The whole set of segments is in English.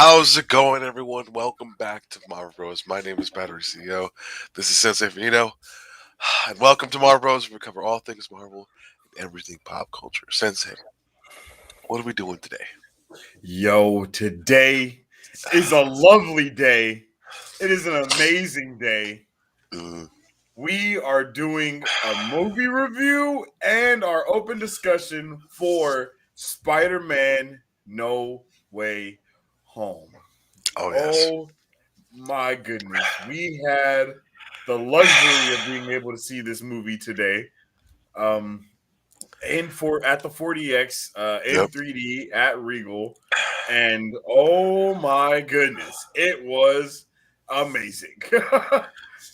How's it going, everyone? Welcome back to Marvel Bros. My name is Battery CEO. This is Sensei Finito, and welcome to Marvel Bros. We cover all things Marvel and everything pop culture. Sensei, what are we doing today? Yo, today is a lovely day. It is an amazing day. Mm, We are doing a movie review and our open discussion for Spider Man No Way Home. oh yes, Oh my goodness. We had the luxury of being able to see this movie today. Um, at the 40X in yep, 3D at Regal, and oh my goodness, it was amazing. it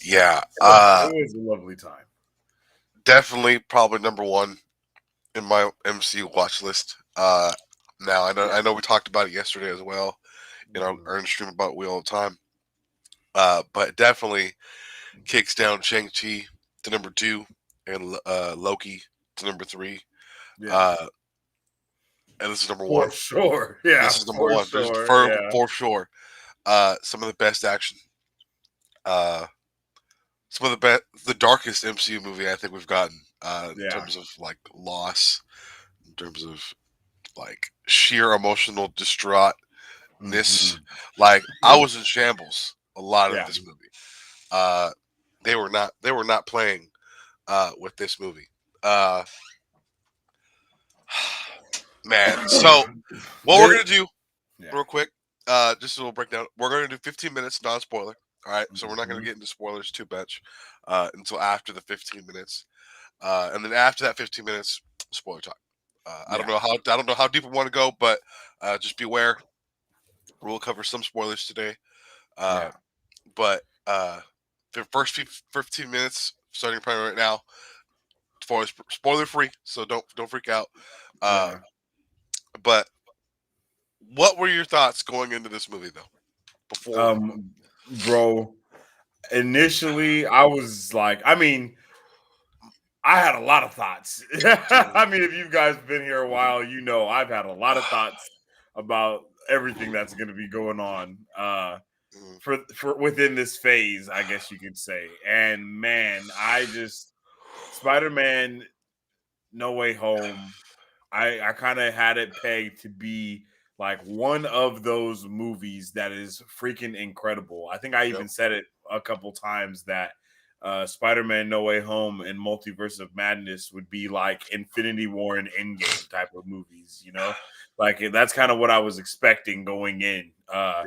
yeah. was a lovely time. Definitely, probably number one in my MCU watch list. Now I Yeah. know we talked about it yesterday as well in our Mhm. earn stream about we all the time. But definitely kicks down Shang-Chi to number two and Loki to number three. Yeah, Uh, and this is number for one. sure. Yeah, This is number for one. There's sure. for Yeah, for sure. Some of the best action. Uh, some of the darkest MCU movie I think we've gotten. In yeah. terms of like loss, in terms of like sheer emotional distraughtness. Hmm. Like I was in shambles a lot of Yeah. this movie. Uh, they were not playing with this movie. Uh, man. So what we're There- gonna do yeah. real quick, just a little breakdown. We're gonna do 15 minutes non-spoiler. All right, so we're not gonna Mhm. get into spoilers too much until after the 15 minutes, and then after that 15 minutes, spoiler talk. Yeah. I don't know how deep we want to go, but just beware. We'll cover some spoilers today. Uh, Yeah. but the first 15 minutes, starting probably right now, spoiler free, so don't freak out. Uh, Yeah. but what were your thoughts going into this movie though? Before, Bro, initially I was like, I had a lot of thoughts. mm, If you guys been here a while, you know I've had a lot of thoughts about everything that's going to be going on mm, for within this phase, I guess you could say. And man, I just Spider-Man No Way Home, I kind of had it pegged to be like one of those movies that is freaking incredible. I think I yep, even said it a couple times that Spider-Man No Way Home and Multiverse of Madness would be like Infinity War and Endgame type of movies, you know? Like that's kind of what I was expecting going in. yeah,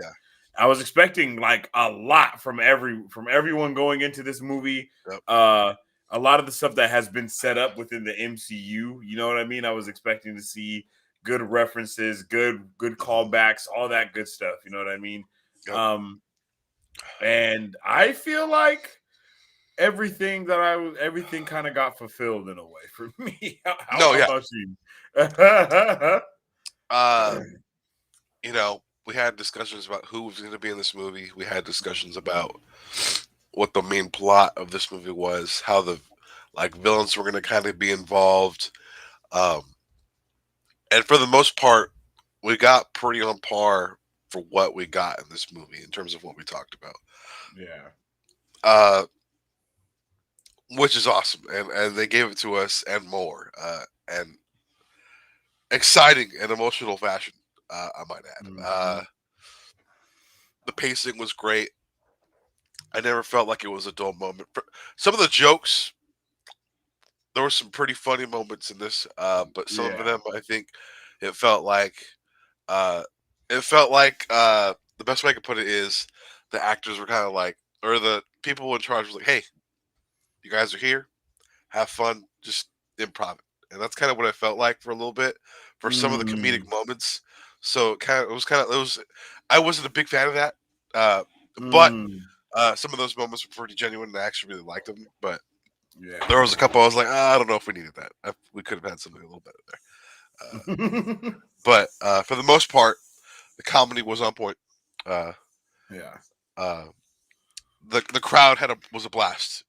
I was expecting like a lot from everyone going into this movie. yep, Uh a lot of the stuff that has been set up within the MCU, you know what I mean? I was expecting to see good references, good hmm callbacks, all that good stuff, you know what I mean? yep. Um and I feel like everything kind of got fulfilled in a way for me. No, How yeah. about you? Uh, we had discussions about who was going to be in this movie. We had discussions about what the main plot of this movie was, how the like villains were going to kind of be involved. Um, and for the most part, we got pretty on par for what we got in this movie in terms of what we talked about. Yeah. Uh, which is awesome, and they gave it to us and more, and exciting and emotional fashion. I might add. Mhm. The pacing was great. I never felt like it was a dull moment. Some of the jokes, there were some pretty funny moments in this, but some of Yeah. them, I think, it felt like, uh, the best way I could put it is the actors were kind of like, or the people in charge was like, "Hey, you guys are here, have fun, just improv it," and that's kind of what I felt like for a little bit for some of the comedic Mm. moments. So it was. I wasn't a big fan of that, uh, but Mm. some of those moments were pretty genuine, and I actually really liked them. But Yeah. there was a couple I was like, I don't know if we needed that. We could have had something a little better there. But for the most part, the comedy was on point. Uh, Yeah. uh, the crowd was a blast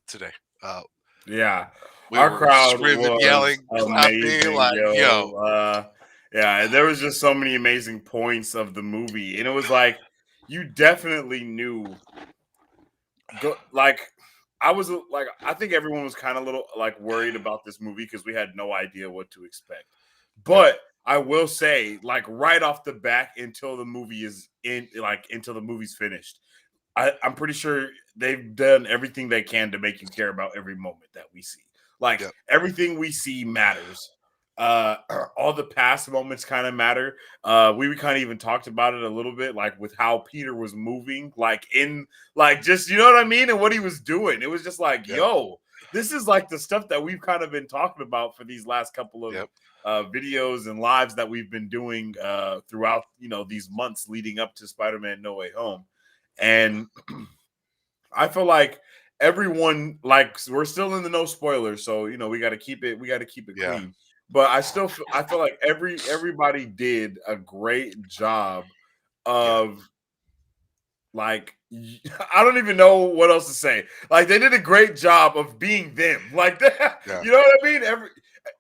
today. Uh, Yeah. we Our were crowd screaming, was yelling, clapping, amazing, like yo. yo. Yeah, there was just so many amazing points of the movie, and it was like you definitely knew. Like I was like I think everyone was kind of a little like worried about this movie because we had no idea what to expect. Yep. But I will say, like right off the bat, until the movie is in, like until the movie's finished, I'm pretty sure they've done everything they can to make you care about every moment that we see. Like Yep. everything we see matters. All the past moments kind of matter. We kind of even talked about it a little bit, like with how Peter was moving, like in, like just you know what I mean, and what he was doing. It was just like, Yep. yo, this is like the stuff that we've kind of been talking about for these last couple of Yep. videos and lives that we've been doing throughout these months leading up to Spider-Man No Way Home. And I feel like everyone, like we're still in the no spoilers, so we got to keep it Yeah. clean. But I feel like everybody did a great job Yeah. of like I don't even know what else to say. Like they did a great job of being them. Like that, Yeah. you know what I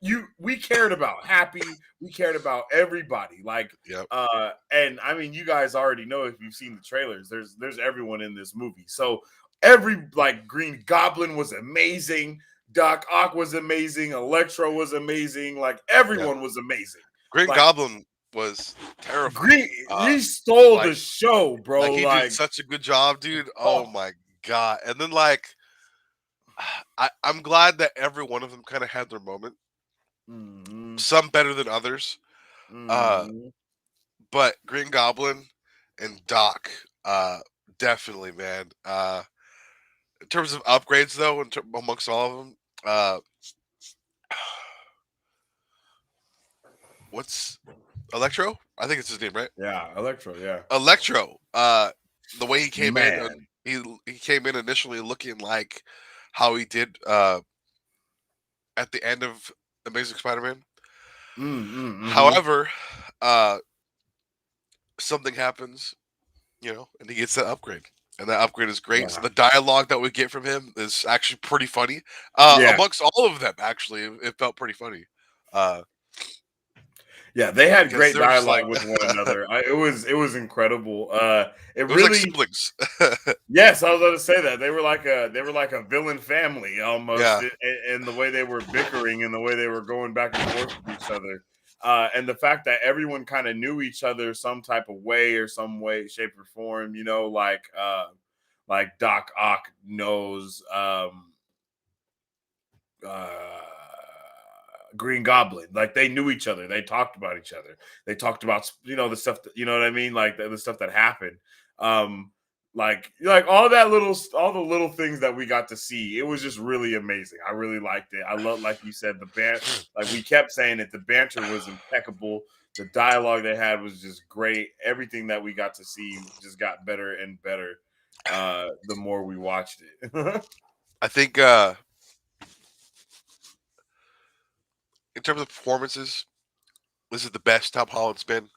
mean? We cared about Happy, we cared about everybody. Like Yep. and I mean you guys already know if you've seen the trailers, there's everyone in this movie. So every like Green Goblin was amazing, Doc Ock was amazing, Electro was amazing, like Yep. everyone was amazing. Green Like Goblin was terrifying. Green he stole the Like show, bro. he did Like such a good job, dude. Oh oh. my god. And then like I'm glad that every one of them kind of had their moment. Mhm, Some better than others. Uh mhm. but Green Goblin and Doc, definitely, man. In terms of upgrades, though, amongst all of them, what's Electro? I think it's his name, right? Yeah, Electro, yeah. Electro. The way he came in, Man. he came in initially looking like how he did at the end of Amazing Spider-Man. Mhm. However, something happens, and he gets that upgrade. And that upgrade is great. So Yeah. the dialogue that we get from him is actually pretty funny. Yeah. Amongst all of them, actually, it felt pretty funny. Uh, Yeah, they had because great there was just like dialogue with one another. It was incredible. It it was like really siblings. yes, I was going to say that they were like a villain family almost, Yeah, in the way they were bickering and the way they were going back and forth with each other, and the fact that everyone kind of knew each other some type of way or some way, shape, or form. Like Doc Ock knows uh, Green Goblin. Like they knew each other. They talked about each other. They talked about the stuff that you know what I mean, like the stuff that happened. Um, like all the little things that we got to see. It was just really amazing. I really liked it. I love, like you said, the band. Like we kept saying it. The banter was impeccable. The dialogue they had was just great. Everything that we got to see just got better and better the more we watched it. I think in terms of performances, this is the best Tom Holland's been.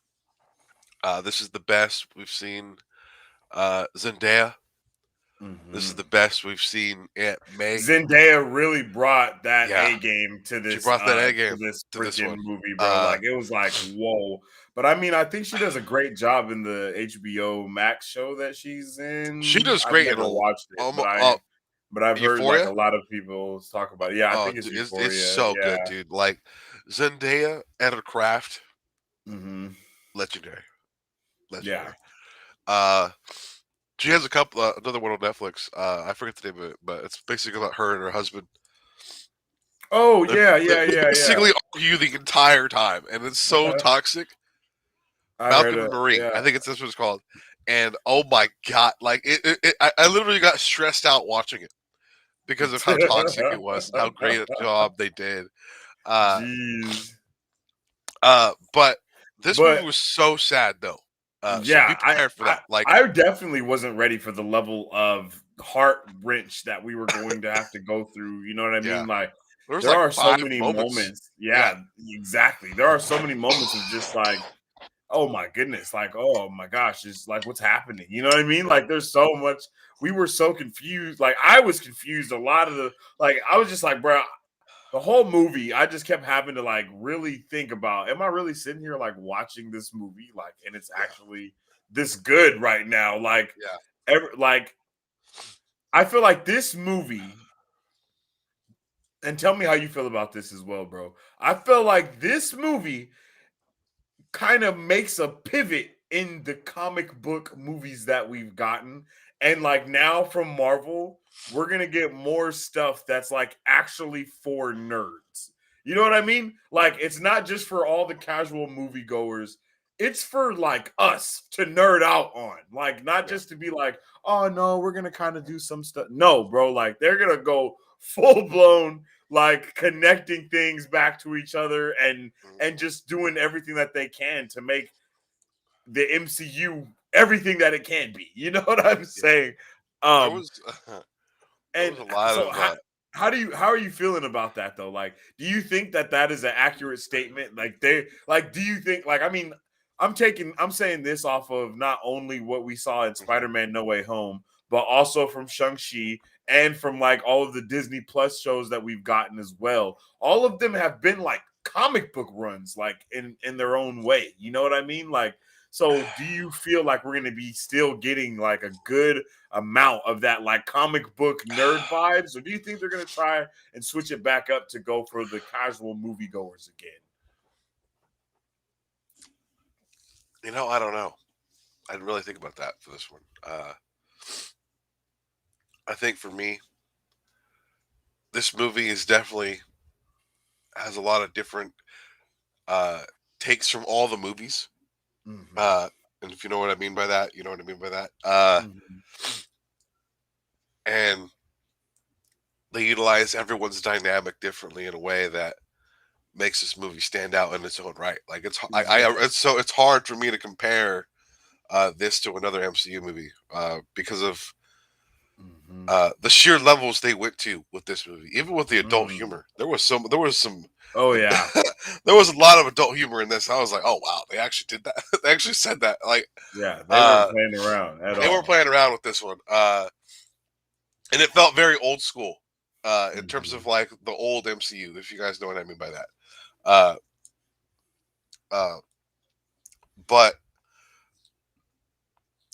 This is the best we've seen Zendaya. This is Mhm. the best we've seen Aunt May. Zendaya really brought that Yeah, A game she brought that A game to this to this freaking one. movie, bro. Uh, Like it was like, whoa. But I mean, I think she does a great job in the HBO Max show that she's she in. does I've great in never watched it, um, but uh, I've heard like a Euphoria. lot of people talk about it. Yeah, I Oh, think it's it's Euphoria. so good, Yeah. dude. Like Zendaya at her craft, Hmm. legendary, Yeah. legendary. Uh, she has a couple, another one on Netflix. I forget the name of it, but it's basically about her and her husband. Oh They, yeah, they, yeah, they yeah, basically argue the entire time, and it's so yeah. toxic. I heard Malcolm and it. Marie, I Yeah. think that's what it's called. And oh my god, like I literally got stressed out watching it because of how toxic it was and how great a job they did. Uh, Jeez. but this movie But was so sad though. So be yeah, prepared for I that. Like, I definitely wasn't ready for the level of heart wrench that we were going to have to go through. You know what I yeah, mean? Like there was there like are so 5 many moments. moments. Yeah, Yeah, exactly. There are so many moments of just like, oh my goodness, like, oh my gosh, it's like what's happening? You know what I mean? Like there's so much. We were so confused. Like I was confused a lot of the like I was just like, bro, the whole movie, I just kept having to like really think about, am I really sitting here like watching this movie? Like, and it's Yeah, actually this good right now. Like, yeah. like I feel like this movie, and tell me how you feel about this as well, bro. I feel like this movie kind of makes a pivot in the comic book movies that we've gotten. And like now from Marvel, we're going to get more stuff that's like actually for nerds. You know what I mean? Like it's not just for all the casual moviegoers. It's for like us to nerd out on. Like not Yeah. just to be like, "Oh no, we're going to kind of do some stuff." No, bro, like they're going to go full blown like connecting things back to each other Mhm. and just doing everything that they can to make the MCU everything that it can be. You know what I'm Yeah. saying? There Um, was there and was a lot so of how are you feeling about that though? Like, do you think that that is an accurate statement? Like, they like, do you think like I mean, I'm saying this off of not only what we saw in mhm. Spider-Man No Way Home, but also from Shang-Chi and from like all of the Disney Plus shows that we've gotten as well. All of them have been like comic book runs, like in their own way. You know what I mean? Like, so do you feel like we're gonna be still getting like a good amount of that like comic book nerd vibes, or do you think they're gonna try and switch it back up to go for the casual moviegoers again? I don't know. I'd really think about that for this one. I think for me, this movie is definitely has a lot of different uh takes from all the movies. Hmm. Uh and if you know what I mean by that, you know what I mean by that. Hmm. And they utilize everyone's dynamic differently in a way that makes this movie stand out in its own right. Like Yeah. it's hard for me to compare this to another MCU movie because of Hmm. the sheer levels they went to with this movie. Even with the adult Mm. humor, there was some Oh yeah. there was a lot of adult humor in this. I was like, oh wow, they actually did that. They actually said that. Like Yeah. They weren't uh, playing around at they weren't all. playing around with this one. And it felt very old school in terms of Hmm. like the old MCU. If you guys know what I mean by that. Uh, uh, but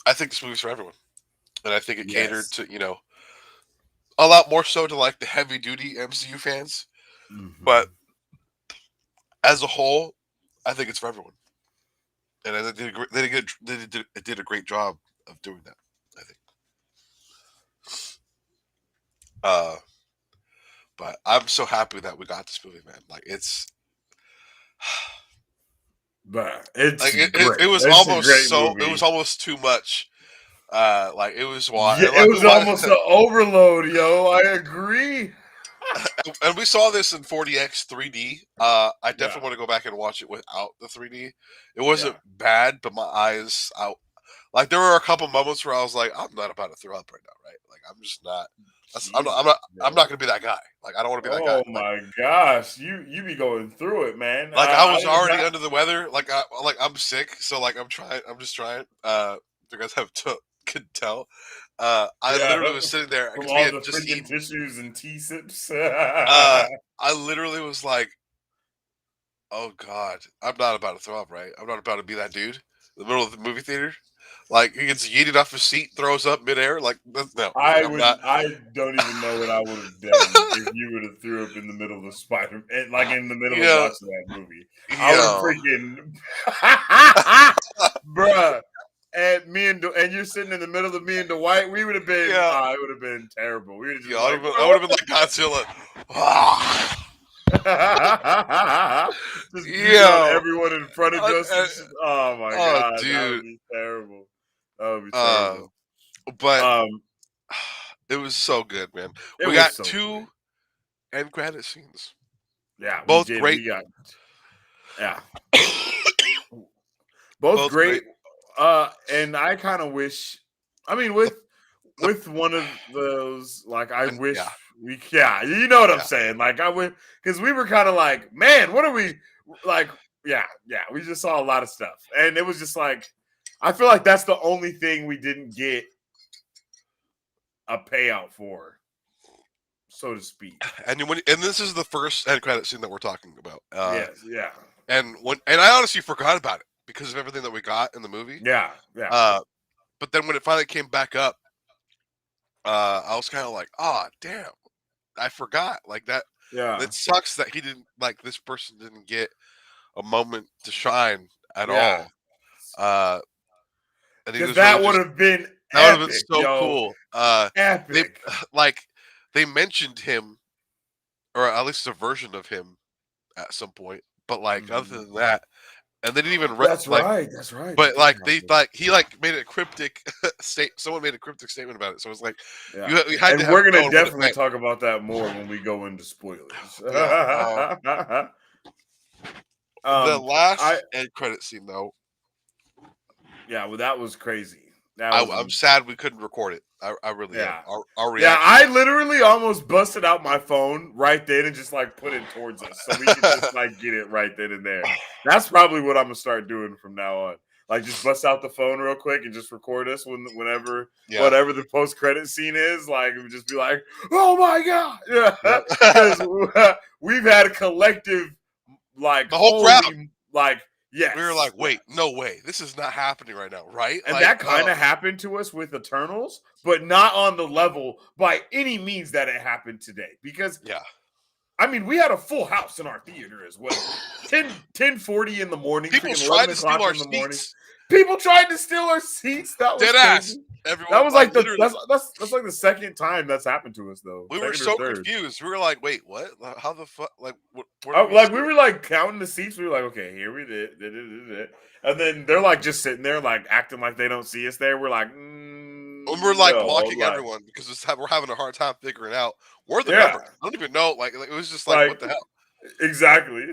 I think this movie's for everyone, and I think it catered Yes. to a lot more so to like the heavy duty MCU fans. But Hmm. as a whole, I think it's for everyone, and they did a great, they did a great job of doing that. I think. Uh, but I'm so happy that we got this movie, man. Like it's But it's like great. it was It's a almost great so it was movie. almost too much. Like it was why Yeah, and it like was almost an overload, yo. I agree. and we saw this in 40x 3D. I Yeah. definitely want to go back and watch it without the 3D. It Yeah. wasn't bad, but my eyes out. Like there were a couple moments where I was like, I'm not about to throw up right now, right? Like I'm just not. That's, I'm not. I'm Jesus, not. I'm not bro. gonna be that guy. Like I don't want to be that guy. Oh my gosh, you be going through it, man. Like I I was was already not. under the weather. I'm sick. So like I'm trying. I'm just trying. You guys have to could tell. I Yeah, literally was sitting there from because we all had the just freaking eaten. tissues and tea sips. I literally was like, "Oh God, I'm not about to throw up, right? I'm not about to be that dude in the middle of the movie theater. Like he gets yeeted off his seat, throws up midair. Like no, like I I'm would. not. I don't even know what I would have done if you would have threw up in the middle of Spider, like in the middle of Yeah, watching that movie. I would have yeah, freaking, bruh. And and you're sitting in the middle of me and Dwight. We would have been. yeah, It would have been terrible. We would have yeah. just like, I bro, would what have been like Godzilla. Ah, just puking on yo, everyone in front of uh, us uh, and shit. Oh my oh god, that would dude. be terrible. That would be Uh, terrible. but Um, it was so good, man. it We was got so two good. end credit scenes, Yeah, we both did. great. We got yeah, both Both great. great. And I kind of wish. I mean, The, the with one of those, like, I and yeah, wish we. Yeah, you know what I'm yeah. saying. Like, I would because we were kind of like, man, what are we like? Yeah, yeah. We just saw a lot of stuff, and it was just like, I feel like that's the only thing we didn't get a payout for. so to speak. And this is the first end credit scene that we're talking about. Yes, yeah, And I honestly forgot about it because of everything that we got in the movie. yeah, yeah, But then when it finally came back up, I was kind of like, oh damn, I forgot. Like that. yeah, It sucks that he didn't this person didn't get a moment to shine at yeah. all. And he Because was really that would just have been that would have been epic, so yo, cool. They epic. like they mentioned him, or at least a version of him at some point. But like other Mhm. than that, and they didn't even That's right. That's right. They but did like drop they it. he made a cryptic state. Someone made a cryptic statement about it. So it was like Yeah, you had to and have we're gonna known what it definitely meant. talk about that more when we go into spoilers. Yeah. The I last end credit scene though, yeah, well, that was crazy. That was I'm sad we couldn't record it. I really am. yeah. Our Yeah, reaction. I literally almost busted out my phone right then and just like put it towards us so we could just like get it right then and there. That's probably what I'm gonna start doing from now on. Like just bust out the phone real quick and just record us whenever Yeah. whatever the post credit scene is. Like it would just be like, oh my god, yeah, Yep. because we've had a collective like The whole crowd. holy like yes, We were like, yes. wait, no way. This is not happening right now, right? And Like, that kind of happened to us with Eternals, but not on the level by any means that it happened today. Because yeah. I mean, we had a full house in our theater as well. 10:40 in the morning, People freaking tried 11 to steal o'clock our in the morning. seats. People tried to steal our seats. That was Dead ass. crazy. That Everyone, was like, like literally. that's like the second time that's happened to us though. We were Second or so third. confused. We were like, wait, what? How the fuck? Like, where do we Like sit? we were like counting the seats. We were like, okay, here we did. And then they're like just sitting there, like acting like they don't see us there. We're like, And we're like no, blocking like everyone because we're having a hard time figuring out where the yeah, numbers. I don't even know. Like it was just like, like what the hell? exactly.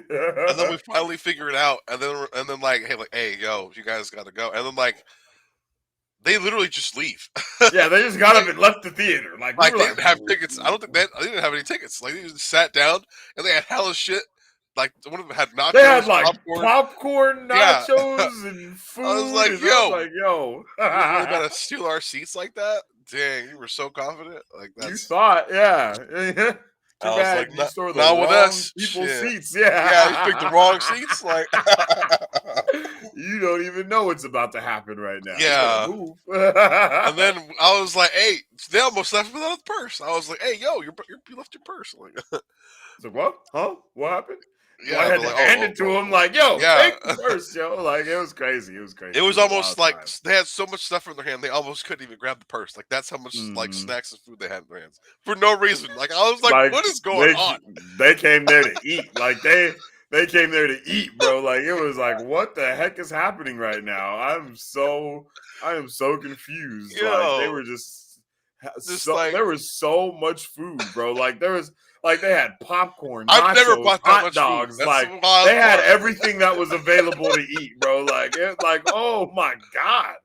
And then we finally figure it out. And then like, hey, yo, you guys got to go. And then like, they literally just leave. Yeah, they just got up and left the theater. Like we Like were they like, didn't have tickets. I don't think they didn't have any tickets. Like they just sat down and they had hella shit. Like one of them had they had nachos, like popcorn. popcorn, Yeah. nachos, and I was food, like, and I was yo, like, yo, you really about to steal our seats like that? Dang, you were so confident. Like you that's. thought, yeah. Too I was like, bad you stole the not with wrong us. people's Shit. seats. Yeah, you picked the wrong Yeah. seats. Like, You don't even know what's about to happen right now. You better yeah. move. And then I was like, hey, they almost left me without a purse. I was like, hey, yo, you left your purse. Like, So what? Huh? What happened? So I yeah, had they're to like, hand it to him, like, yo, yeah. take the purse, yo. Like it was crazy. It was It crazy. It was was a almost wild like time. they had so much stuff in their hand, they almost couldn't even grab the purse. Like that's how much like Mhm. snacks and food they had in their hands for no reason. Like I was like, Like what is going they on? they came there to eat. Like they came there to eat, bro. Like it was like, what the heck is happening right now? I am so confused. Like they Yo, were just just so there was so much food, bro. Like there was like they had popcorn, I've never nachos, bought that hot much food. dogs. That's Like the wild they had part. everything that was available to eat, bro. Like oh my god.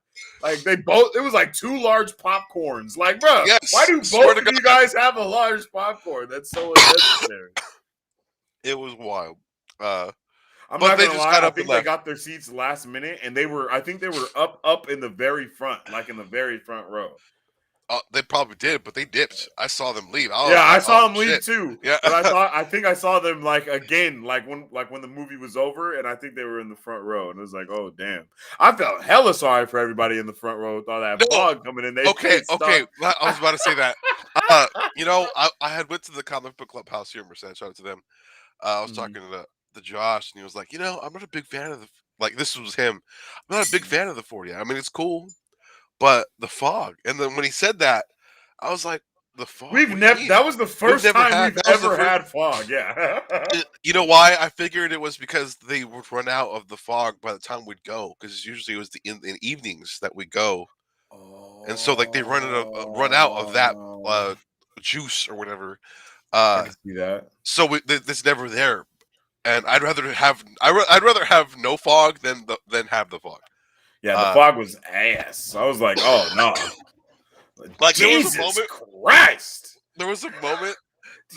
Like they both, it was like two large popcorns. Like, bro, why Yes, do swear both to of God, you guys have a large popcorn? That's so unnecessary. it was wild. I'm But not they gonna just lie. got I up and think they left. got their seats last minute, and I think they were up in the very front, like in the very front row. They probably did, but they dipped. I saw them leave. I Yeah, was I like, oh saw them leave shit. too. Yeah. But I think I saw them like again, like when the movie was over, and I think they were in the front row, and it was like, oh damn. I felt hella sorry for everybody in the front row with all that No. fog coming in. They Okay. stayed Okay. stuck. I was about to say that. I had went to the comic book clubhouse here in Merced. Shout out to them. I was Mhm. talking to Josh, and he was like, I'm not a big fan of the like. This was him. I'm not a big fan of the 40. I mean, it's cool, but the fog. And then when he said that, I was like, the fog. We've What do you never. mean? That was the We've first never time had. we've That was the ever first. had fog. Yeah. You know why? I figured it was because they would run out of the fog by the time we'd go. Because usually it was in evenings that we go, and so like they run out of that Oh, uh, juice or whatever. I Uh, can see that. so it's never there. And I'd rather have no fog than have the fog. Yeah, the Uh, fog was ass. I was like, oh no, like Jesus Christ! there was a moment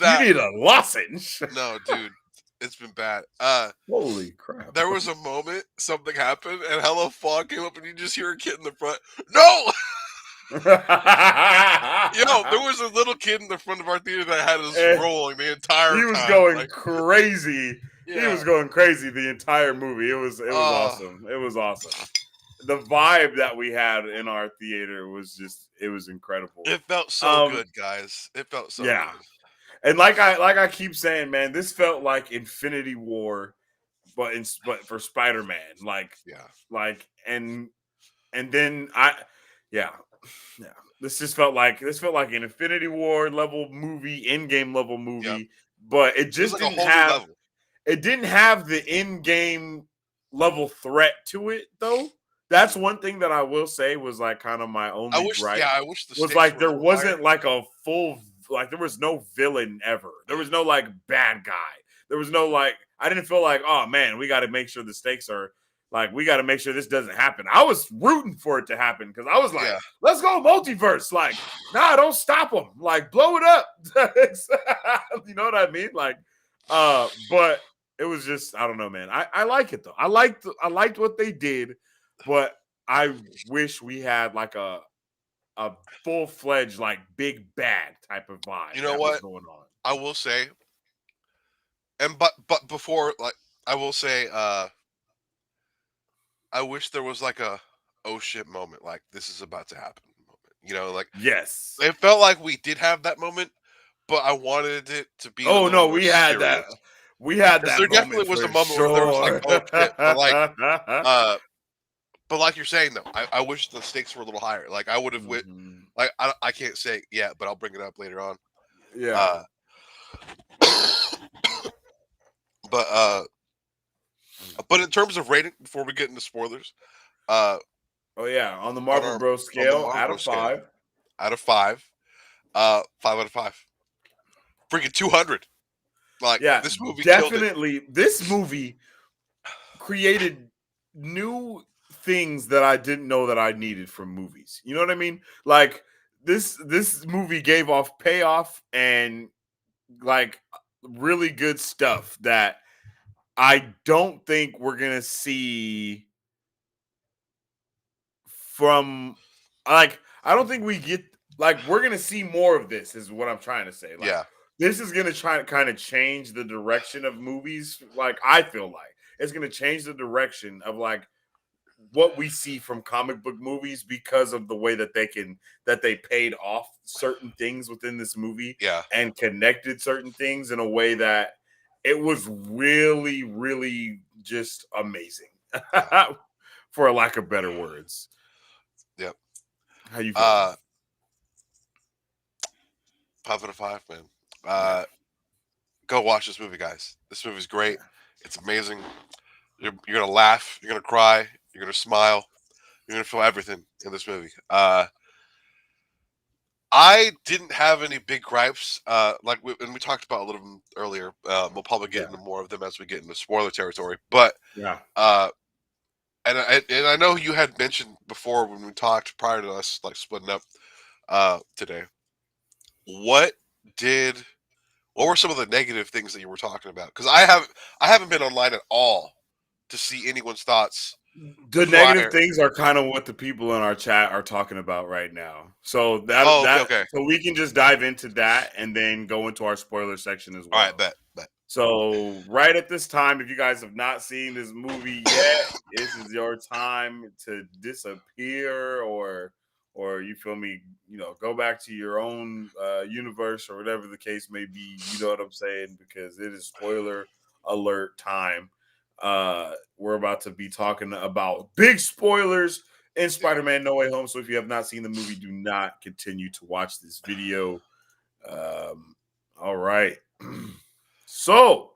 You that need a lozenge. no, dude, it's been bad. Holy crap! There was a moment something happened and hella fog came up and you just hear a kid in the front. No, There was a little kid in the front of our theater that had us And rolling the entire he was time. going Like, crazy. He yeah. was going crazy the entire movie. It was Uh, awesome. It was awesome. The vibe that we had in our theater was just it was incredible. it felt so Um, good, guys. It felt so yeah. good. And like I keep saying, man, this felt like Infinity War, but for Spider-Man. Yeah. And then yeah. Yeah. This felt like an Infinity War level movie, in-game level Yep. movie, but It was like a whole new level. it didn't have the in-game level threat to it though. That's one thing that I will say was like kind of my only gripe I wish the was stakes like were a there little higher. wasn't like a full like there was no villain ever. There was no like bad guy. There was no like I didn't feel like, oh man, we got to make sure the stakes are like we got to make sure this doesn't happen. I was rooting for it to happen because I was like, Yeah. let's go multiverse. Like, nah, don't stop them. Like, blow it up. You know what I mean? Like, but it was just I don't know, man. I like it though. I liked what they did, but I wish we had like a full fledged like big bad type of You vibe know that was what? going on. I will say, and but before, like, I will say, I wish there was like a oh shit moment, like this is about to happen moment. Like Yes. it felt like we did have that moment, but I wanted it to be a Oh little no, more we had serious that. We had because that there moment definitely was a for moment where there was like sure. oh shit, uh, but like you're saying though, I wish the stakes were a little higher. Like I would have Mhm. like I can't say it yet, but I'll bring it up later on. Yeah. Uh, but but in terms of rating, before we get into spoilers, uh, Oh yeah, on the on Marvel our Bros on the scale, out Marlboro of scale, 5. out of 5, 5 out of 5, freaking 200. Like Yeah, this movie killed it. definitely. This movie created new things that I didn't know that I needed from movies. You know what I mean? Like this movie gave off payoff and like really good stuff that I don't think we're gonna see from like I don't think we get like we're gonna see more of this is what I'm trying to say. Like Yeah, this is gonna try to kind of change the direction of movies. Like I feel like it's gonna change the direction of like what we see from comic book movies because of the way that they paid off certain things within this movie yeah, and connected certain things in a way that it was really really just amazing yeah, for a lack of better words. yep. How you feeling? Uh, 5 out of 5, man. Yeah, Uh, go watch this movie, guys. This movie's great. yeah, It's amazing. You're gonna laugh. You're gonna cry. You're gonna smile. You're gonna feel everything in this movie. I didn't have any big gripes. And we talked about a little of them earlier. We'll probably get yeah, into more of them as we get into spoiler territory. But yeah. uh, and I know you had mentioned before when we talked prior to us like splitting up today. What did what were some of the negative things that you were talking about? Because I haven't been online at all to see anyone's thoughts The negative prior. things are kind of what the people in our chat are talking about right now. So Oh, okay, okay. so we can just dive into that and then go into our spoiler section as All right, well. bet. So right at this time, if you guys have not seen this movie yet, this is your time to disappear or you feel me, go back to your own universe or whatever the case may be. You know what I'm saying? Because it is spoiler alert time. We're about to be talking about big spoilers in Yeah. Spider-Man No Way Home. So if you have not seen the movie, do not continue to watch this video. All right. So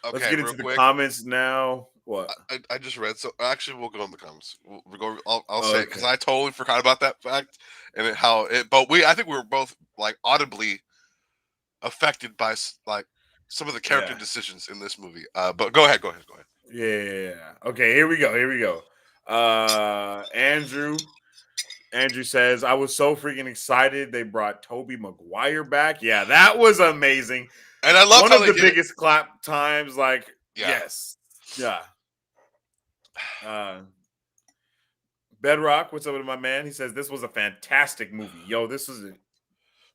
let's Okay, get real into the quick. comments now. What? I just read. So actually, we'll go in the comments. We'll go. I'll say it because Okay. I totally forgot about that fact and how it. But I think we were both like audibly affected by like some of the character Yeah. decisions in this movie. But go ahead. Yeah. Okay, here we go. Andrew says, I was so freaking excited they brought Toby Maguire back. Yeah, that was amazing. And I loved One how of they the did it. biggest clap times, like, Yeah. yes. Yeah. Uh Bedrock, what's up with my man? He says this was a fantastic movie. Yo, this is an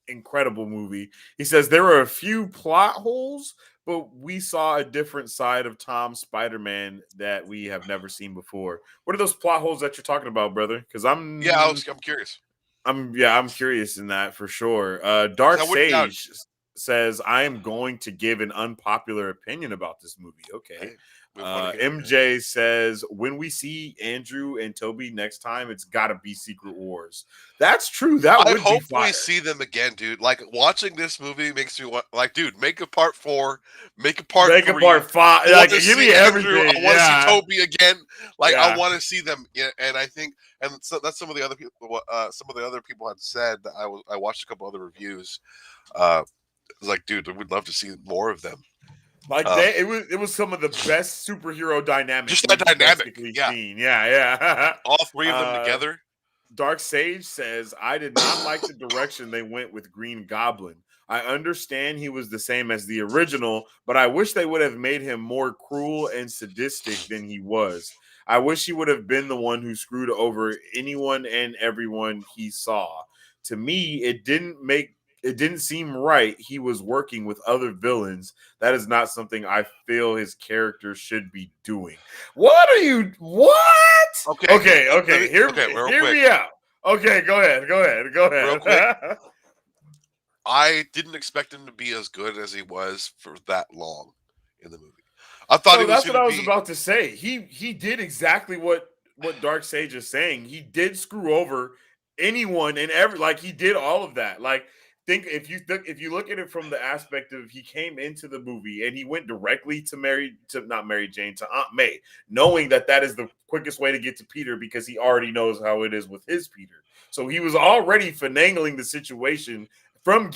incredible movie. He says there were a few plot holes, but we saw a different side of Tom Spider-Man that we have never seen before. What are those plot holes that you're talking about, brother? Because Yeah, I'm curious I'm curious in that for sure. because Dark I wouldn't doubt. Sage says I am going to give an unpopular opinion about this movie. Okay. Hey, we want to hear it, man. MJ says when we see Andrew and Toby next time, it's got to be Secret Wars. That's true. That I would be hope fire. we see them again, dude. Like watching this movie makes me want, like, dude, make a part 4, make a part Make a 3. part 5. I Like, want to give see me Andrew. everything. I want to see Yeah. Toby again. Like, I Yeah. want to see them. Yeah, and I think, and so that's some of the other people. Some of the other people had said that I watched a couple other reviews. It was like, dude, we'd love to see more of them. Like it was some of the best superhero dynamic Just that we've dynamic. basically Yeah, seen. Yeah. all 3 of them uh together. Dark Sage says, I did not like the direction they went with Green Goblin. I understand he was the same as the original, but I wish they would have made him more cruel and sadistic than he was. I wish he would have been the one who screwed over anyone and everyone he saw. To me, it didn't seem right he was working with other villains. That is not something I feel his character should be doing. What? Okay, Okay. Hear real hear quick, me out. Okay, go ahead. Go real quick. ahead. I didn't expect him to be as good as he was for that long in the movie. I thought No, he was that's what going to I was be. about to say. He did exactly what Dark Sage is saying. He did screw over anyone and every like he did all of that. Like think if you look at it from the aspect of he came into the movie and he went directly to not Mary Jane to Aunt May, knowing that that is the quickest way to get to Peter because he already knows how it is with his Peter. So he was already finagling the situation from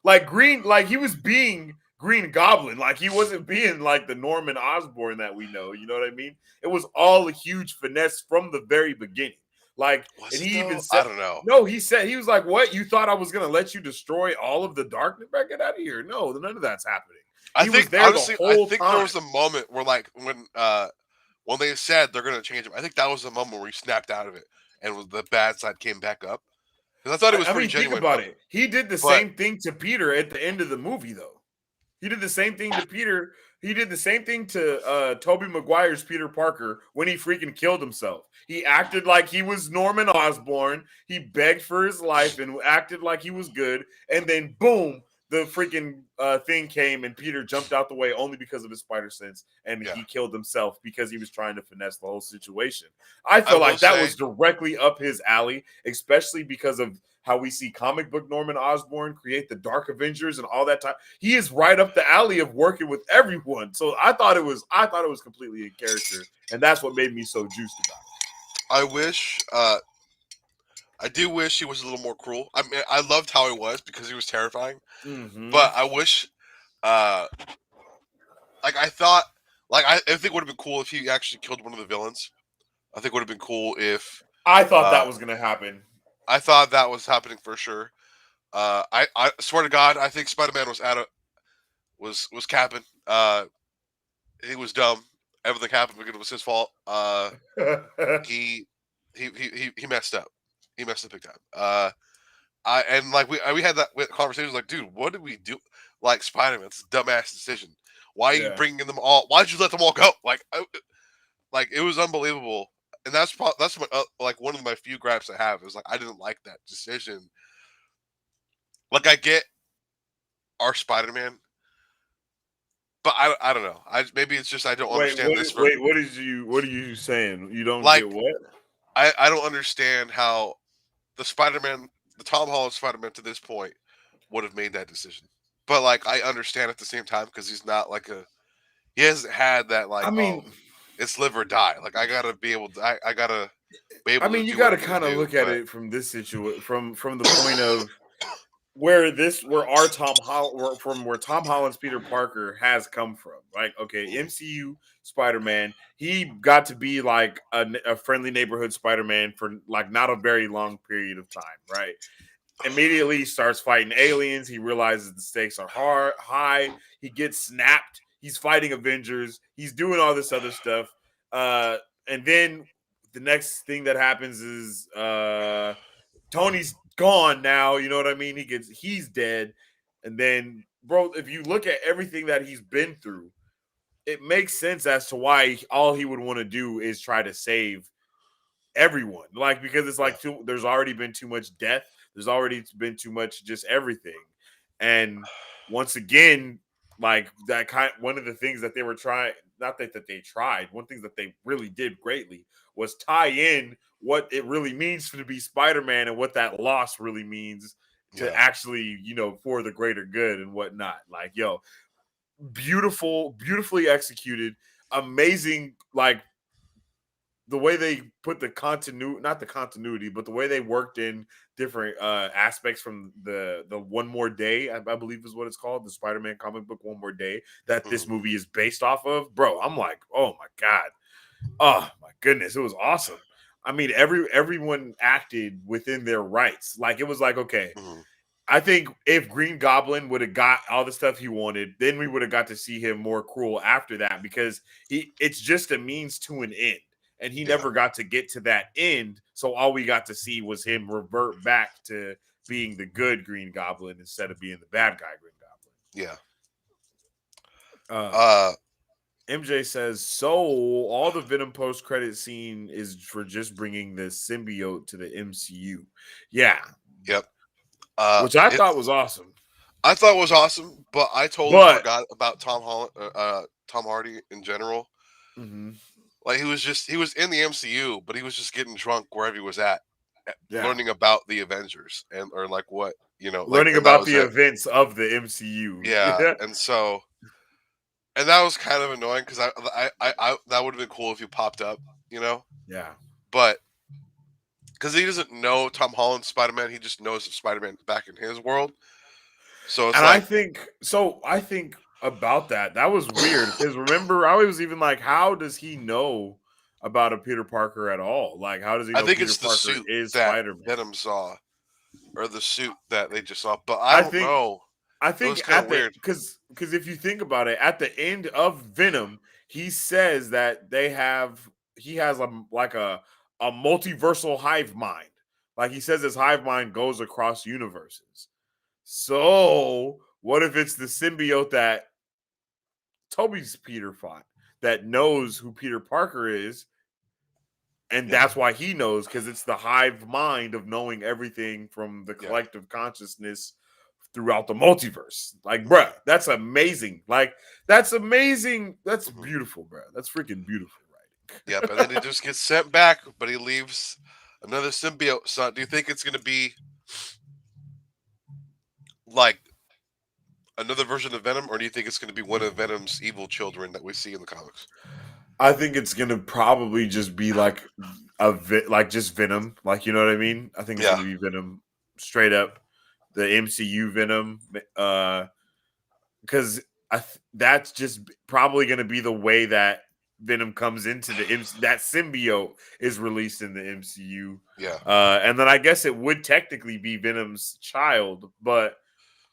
like Green, like he was being Green Goblin. Like he wasn't being like the Norman Osborn that we know. You know what I mean? It was all a huge finesse from the very beginning. Like, Was and it he even though? I said, don't know. no, he said, he was like, what? You thought I was going to let you destroy all of the darkness? Get out of here. No, none of that's happening. I He was think there the honestly, I whole think there time. was a moment where like when they said they're going to change him. I think that was the moment where he snapped out of it and the bad side came back up. Because I thought it was I pretty mean, think genuine about from. it. He did the But same thing to Peter at the end of the movie, though. He did the same thing to Peter. He did the same thing to Tobey Maguire's Peter Parker when he freaking killed himself. He acted like he was Norman Osborn. He begged for his life and acted like he was good. And then, boom, the freaking thing came and Peter jumped out the way only because of his spider sense. And yeah, he killed himself because he was trying to finesse the whole situation. I I feel will like that say was directly up his alley, especially because of how we see comic book Norman Osborn create the Dark Avengers and all that time. He is right up the alley of working with everyone. So I thought it was completely in character, and that's what made me so juiced about I wish I do wish he was a little more cruel. I mean, I loved how he was because he was terrifying. it. Mm-hmm. But I wish uh like I thought like I think it would have been cool if he actually killed one of the villains. I think it would have been cool if I thought uh that was gonna happen. I thought that was happening for sure. I swear to God, I think Spider-Man was was capping. He was dumb. Everything happened because it was his fault. He he messed up. He messed up big time. I and like we had that conversation like, dude, what did we do? Like Spider-Man, it's a dumbass decision. Why are you Yeah. bringing them all? Why'd you let them all go? Like it was unbelievable. And that's my, like one of my few gripes I have is like I didn't like that decision. Like I get our Spider-Man, but I don't know. Maybe it's just I don't understand this. What are you saying? You don't Like get what? I don't understand how the Tom Holland Spider-Man to this point would have made that decision. But like I understand at the same time because he's not like he hasn't had that I like mean, it's live or die. Like I gotta be able to I gotta be able to you do what got to I'm gonna kind of do. look at But it from this situation, from the point of where our Tom Holland from where Tom Holland's Peter Parker has come from. Like, okay, MCU Spider-Man, he got to be like a friendly neighborhood Spider-Man for like not a very long period of time, right? Immediately he starts fighting aliens. He realizes the stakes are high. He gets snapped. He's fighting Avengers. He's doing all this other stuff. And then the next thing that happens is Tony's gone now. You know what I mean? He's dead, and then bro, if you look at everything that he's been through, it makes sense as to why all he would want to do is try to save everyone. Like because it's Yeah. like there's already been too much death. There's already been too much just everything, and once again, like that kind. One of the things that they were trying, not that they tried. One thing that they really did greatly was tie in what it really means to be Spider-Man and what that loss really means to Yeah. actually, for the greater good and whatnot. Like, yo, beautifully executed, amazing. Like the way they put the continuity, not the continuity, but the way they worked in different aspects from the One More Day, I believe is what it's called, the Spider-Man comic book One More Day that this Mhm. movie is based off of. Bro, I'm like, oh my god, oh my goodness, it was awesome. I mean, everyone acted within their rights. Like it was like, okay, Mhm. I think if Green Goblin would have got all the stuff he wanted, then we would have got to see him more cruel after that because it's just a means to an end. And he Yeah. never got to get to that end. So all we got to see was him revert back to being the good Green Goblin instead of being the bad guy Green Yeah. Goblin. Uh. MJ says, so all the Venom post credit scene is for just bringing the symbiote to the MCU. Yeah, Yep. which I thought was It's. awesome. I thought it was awesome, but I totally But forgot about Tom Holland, Tom Hardy in general. mhm, Like he was in the MCU, but he was just getting drunk wherever he was at, yeah. learning about the Avengers and or like what like, Learning and that about was the it. events of the MCU. Yeah, Yeah. and so and that was kind of annoying because I that would have been cool if you popped up, Yeah. but because he doesn't know Tom Holland's Spider Man, he just knows of Spider Man back in his world. So it's And I like, think so. I think about that was weird because remember, I was even like, how does he know about a Peter Parker at all? Like, how does he I know think Peter it's the Parker suit is that Spider Man? Venom saw or the suit that they just saw, but I I don't think know. I It think was kind of at the weird. because if you think about it, at the end of Venom, he says that he has a multiversal hive mind. Like he says his hive mind goes across universes. So what if it's the symbiote that Toby's Peter fought that knows who Peter Parker is, and Yeah, that's why he knows because it's the hive mind of knowing everything from the yeah. collective consciousness throughout the multiverse. Like, Mhm, bruh, that's amazing. Like, that's amazing. That's mhm. beautiful, bruh. That's freaking beautiful Yep, and writing. then he just gets sent back, but he leaves another symbiote. So, do you think it's going to be like another version of Venom, or do you think it's going to be one of Venom's evil children that we see in the comics? I think it's gonna probably just be like like just Venom. Like, you know what I mean? I think it's Yeah, gonna be Venom straight up, the MCU Venom. Because that's just probably going to be the way that Venom comes into the that symbiote is released in the MCU. yeah, And then I guess it would technically be Venom's child, but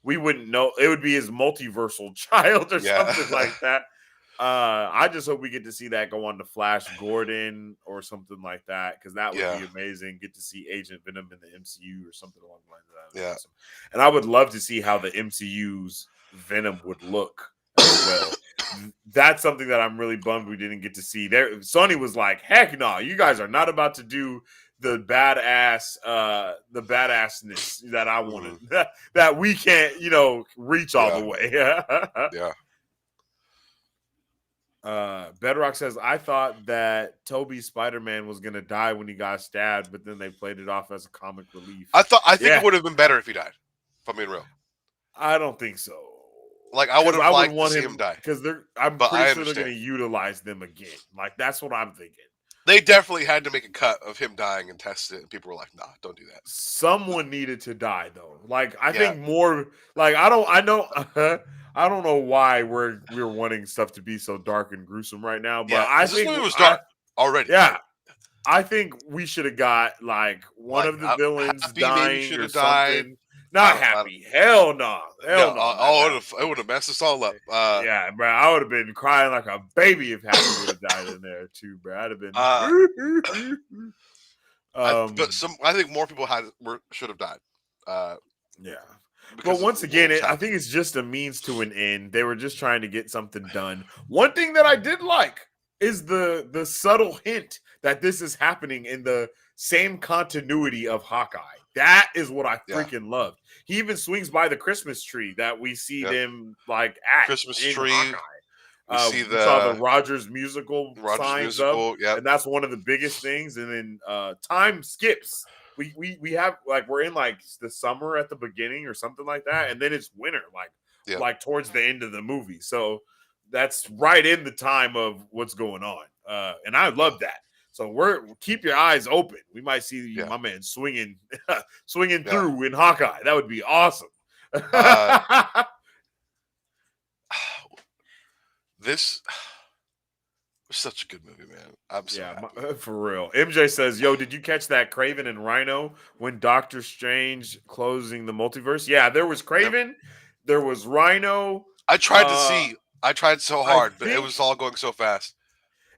we wouldn't know. It would be his multiversal child or yeah, something like that. I just hope we get to see that go on to Flash Gordon or something like that because that would yeah, be amazing. Get to see Agent Venom in the MCU or something along the lines of that would be yeah. awesome. And I would love to see how the MCU's Venom would look as well. That's something that I'm really bummed we didn't get to see. There, Sony was like, "Heck no, you guys are not about to do the badassness that I wanted, Hmm. that we can't, reach all Yeah, the way." yeah. Bedrock says, I thought that Toby's Spider-Man was gonna die when he got stabbed, but then they played it off as a comic relief. I think it Yeah, would have been better if he died. If I'm being real, I don't think so. like I would Because have I would liked to want see him him die, because I'm but pretty I sure they're gonna understand utilize them again. Like that's what I'm thinking. they definitely had to make a cut of him dying and test it, and people were like, "Nah, don't do that." Someone needed to die though. Like I Yeah, think more like I know I don't know why we're wanting stuff to be so dark and gruesome right now, yeah, but I because this think movie was I dark already. yeah, I think we should have got like one Like of the villains Happy maybe dying should or have died. something. Not happy. Hell no. No, Hell no. Not happy. it would have messed us all up. Yeah, bro. I would have been crying like a baby if Happy would have died in there too, bro. I'd have been. uh, but um. I think more people should have died. Yeah. But Because of once what again, was I think happening. it's just a means to an end. They were just trying to get something done. One thing that I did like is the subtle hint that this is happening in the same continuity of Hawkeye. That is what I Yeah. freaking loved. He even swings by the Christmas tree that we see Yep. them like at Christmas in tree. Hawkeye. We see We saw the the Rogers musical Rogers signs up, musical. Yep. and that's one of the biggest things. And then time skips. We have like we're in like the summer at the beginning or something like that, and then it's winter, Yep. like towards the end of the movie. So that's right in the time of what's going on, and I love that. So keep your eyes open. We might see Yeah. my man swinging, swinging Yeah. through in Hawkeye. That would be awesome. This was such a good movie, man. I'm so happy. For real. MJ says, "Yo, did you catch that Craven and Rhino when Doctor Strange closing the multiverse?" Yeah, there was Yep. Craven, there was Rhino. I tried to see. I tried so I hard, but it was think all going so fast.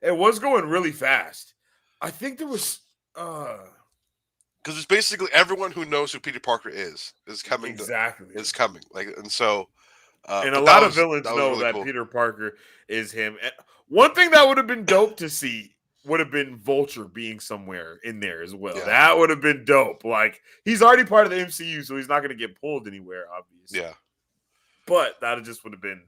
it was going really fast. I think there was Because it's basically everyone who knows who Peter Parker is coming exactly. is coming. Like, and so, And a but lot of villains that was know really that cool. Peter Parker is him. And one thing that would have been dope to see would have been Vulture being somewhere in there as well. Yeah. That would have been dope. Like he's already part of the MCU, so he's not going to get pulled anywhere, obviously. Yeah. But that just would have been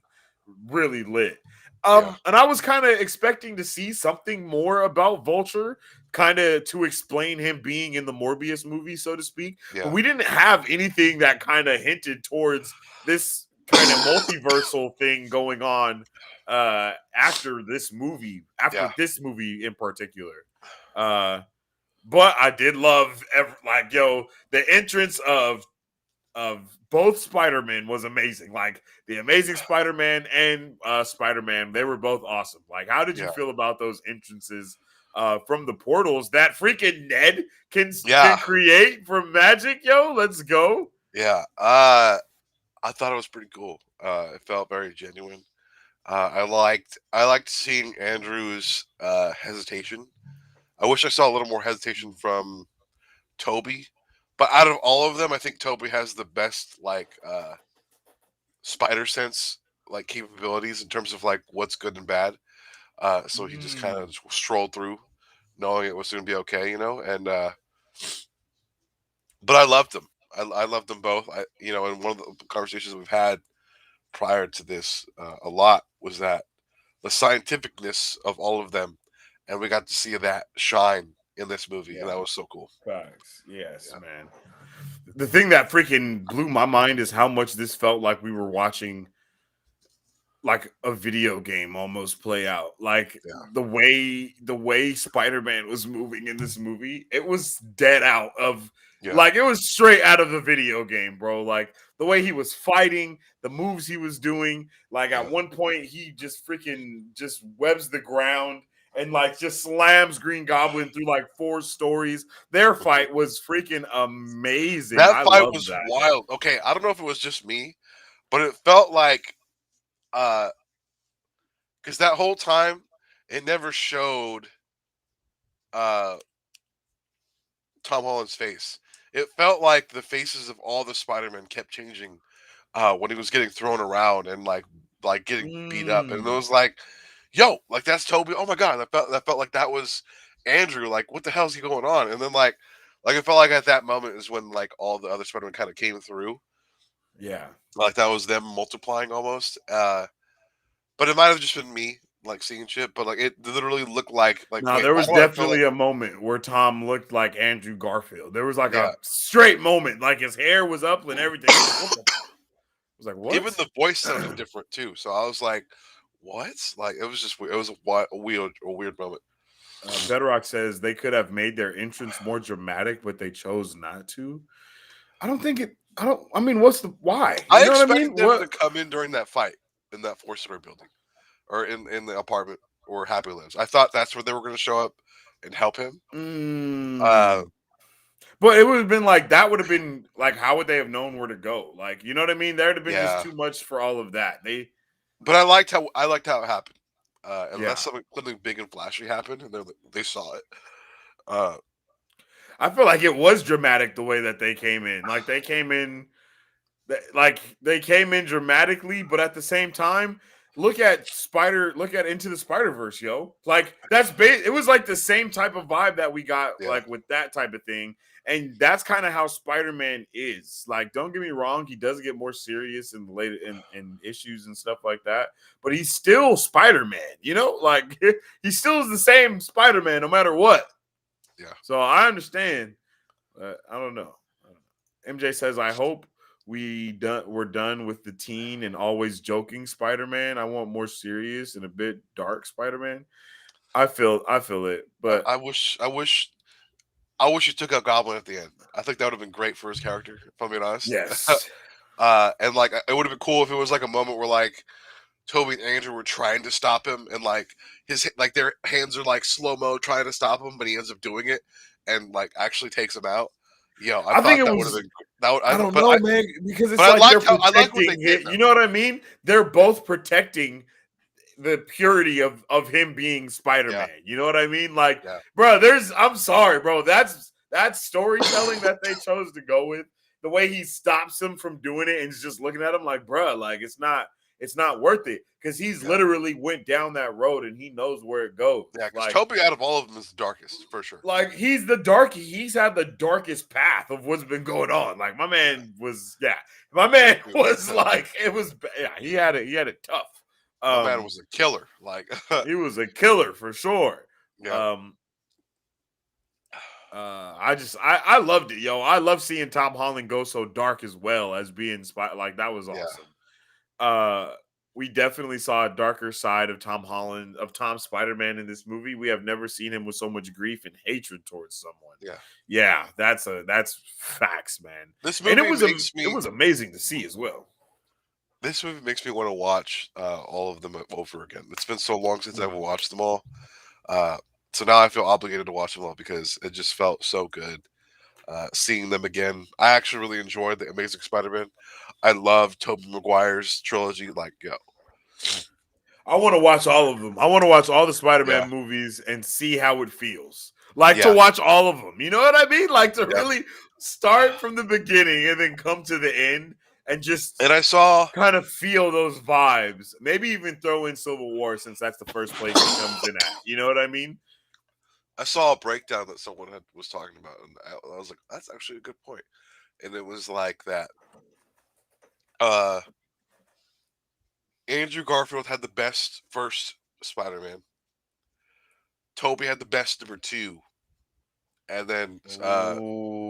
really lit. Yeah. And I was kind of expecting to see something more about Vulture, kind of to explain him being in the Morbius movie, so to speak. Yeah. But we didn't have anything that kind of hinted towards this kind of multiversal thing going on after this movie in particular. But I did love the entrance of both Spider-Man was amazing. Like the Amazing Spider-Man and Spider-Man, they were both awesome. Like, how did you feel about those entrances from the portals that freaking Ned can create from magic? Yo, let's go. Yeah. I thought it was pretty cool. It felt very genuine. I liked seeing Andrew's hesitation. I wish I saw a little more hesitation from Toby. But out of all of them, I think Toby has the best spider sense capabilities in terms of like what's good and bad. So he just kind of strolled through, knowing it was going to be okay, And but I loved them. I loved them both. And one of the conversations we've had prior to this a lot was that the scientificness of all of them, and we got to see that shine in this movie, and that was so cool. Facts. Yes, man. The thing that freaking blew my mind is how much this felt like we were watching like a video game almost play out. Like the way Spider-Man was moving in this movie, it was dead out of like it was straight out of the video game, bro. Like the way he was fighting, the moves he was doing. Like at one point, he just freaking just webs the ground and like just slams Green Goblin through like 4 stories. Their fight was freaking amazing. That fight was that. wild. Okay, I don't know if it was just me, but it felt like because that whole time it never showed Tom Holland's face. It felt like the faces of all the Spider-Men kept changing when he was getting thrown around and like getting beat up, and it was like, yo, like that's Toby. Oh my god, that felt like that was Andrew. Like, what the hell is he going on? And then like it felt like at that moment is when like all the other Spider-Men kind of came through. Yeah, like that was them multiplying almost. But it might have just been me like seeing shit, but like it literally looked like no, there was definitely a moment where Tom looked like Andrew Garfield. There was like a straight moment, like his hair was up and everything. I was like, what? Even the voice sounded different too. So I was like, what? Like it was just weird. It was a weird moment. Bedrock says they could have made their entrance more dramatic, but they chose not to. I don't think it. I mean, what's the why? I expected them to come in during that fight in that 4-story building, or in the apartment where Happy lives. I thought that's where they were going to show up and help him. But it would have been like that would have been like how would they have known where to go? Like, you know what I mean? There'd have been just Yeah, too much for all of that. but I liked how it happened. Unless Yeah. something big and flashy happened, and they saw it. Uh, I feel like it was dramatic the way that they came in. Like they came in dramatically, but at the same time, look at Into the Spider Verse, yo. Like it was like the same type of vibe that we got yeah, like with that type of thing, and that's kind of how Spider Man is. Like, don't get me wrong, he does get more serious in later in issues and stuff like that, but he's still Spider Man. You know, like he still is the same Spider Man no matter what. yeah. So I understand. I don't know. MJ says, "I hope we're done with the teen and always joking Spider-Man. I want more serious and a bit dark Spider-Man." I feel it, I, but I wish, I wish, I wish he took out Goblin at the end. I think that would have been great for his character. If I'm being honest. yes, And like, it would have been cool if it was like a moment where like Toby and Andrew were trying to stop him, and like their hands are like slow mo trying to stop him, but he ends up doing it and like actually takes him out. Yo, I I think thought it that would have was. been that would I don't know, man, because but it's I like they're liked how I like what protecting they did it. You though. know what I mean? They're both protecting the purity of him being Yeah, Spider-Man. You know what I mean? Like, yeah, bro, I'm sorry, bro. That's storytelling that they chose to go with. The way he stops him from doing it and is just looking at him like, bro, like it's not worth it. Because he's yeah, literally went down that road and he knows where it goes. yeah. Because Toby out of all of them is the darkest for sure. Like he's had the darkest path of what's been going on. Like Yeah, my I man agree with was that. like it was yeah, he had it tough. My man Um was a killer. Like, he was a killer for sure. yeah, Um, I loved it, yo. I love seeing Tom Holland go so dark as well as being like that was yeah, awesome. Uh, we definitely saw a darker side of Tom Holland of Tom Spider Man in this movie. We have never seen him with so much grief and hatred towards someone. yeah. Yeah, that's facts, man. This And movie makes it me. was amazing to see as well. This movie makes me want to watch all of them over again. It's been so long since I've watched them all. Uh, so now I feel obligated to watch them all because it just felt so good seeing them again. I actually really enjoyed the Amazing Spider-Man. I love Tobey Maguire's trilogy. Like, yo, I want to watch all of them. I want to watch all the yeah, Spider-Man movies and see how it feels. Like to yeah, watch all of them. You know what I mean? Like to yeah. really start from the beginning and then come to the end and just And I saw, kind of feel those vibes. Maybe even throw in Civil War since that's the first place he comes in at. You know what I mean? I saw a breakdown that someone was talking about, and I was like, that's actually a good point. And it was like that. Uh, Andrew Garfield had the best first Spider-Man. Toby had the best number two, and then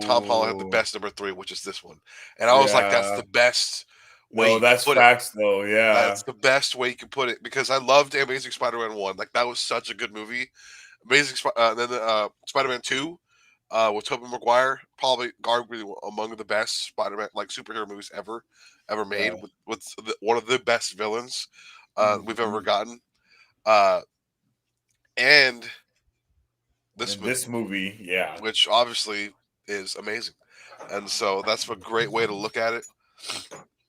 Tom Holland had the Oh, best number three, which is this one. And I was like, that's yeah. the best way No, you can that's put it. facts though. Yeah. That's the best way you can put it because I loved Amazing Spider-Man 1. Like that was such a good movie. Then Spider-Man 2 with Tobey Maguire, probably arguably among the best Spider-Man like superhero movies ever made Yeah. with one of the best villains we've ever Mhm. gotten. Uh, and this And movie, this movie, yeah. which obviously is amazing. And so that's a great way to look at it.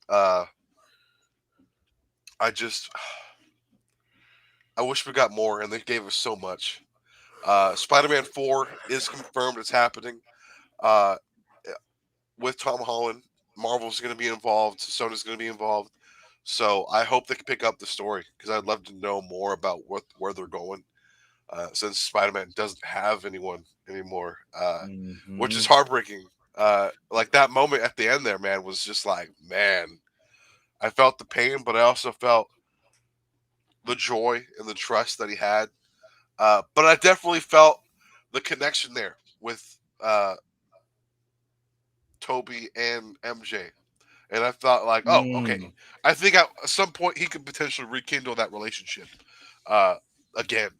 Uh, I just I wish we got more, and they gave us so much. Spider-Man 4 is confirmed; it's happening. Uh, with Tom Holland, Marvel's going to be involved. Sony's going to be involved. So I hope they can pick up the story because I'd love to know more about where they're going. Since Spider-Man doesn't have anyone anymore, which is Mhm. heartbreaking. Like that moment at the end there, man, was just like, man, I felt the pain, but I also felt the joy and the trust that he had. But I definitely felt the connection there with Toby and MJ. And I thought, like, oh, okay. Mm. I think at some point he could potentially rekindle that relationship uh, again.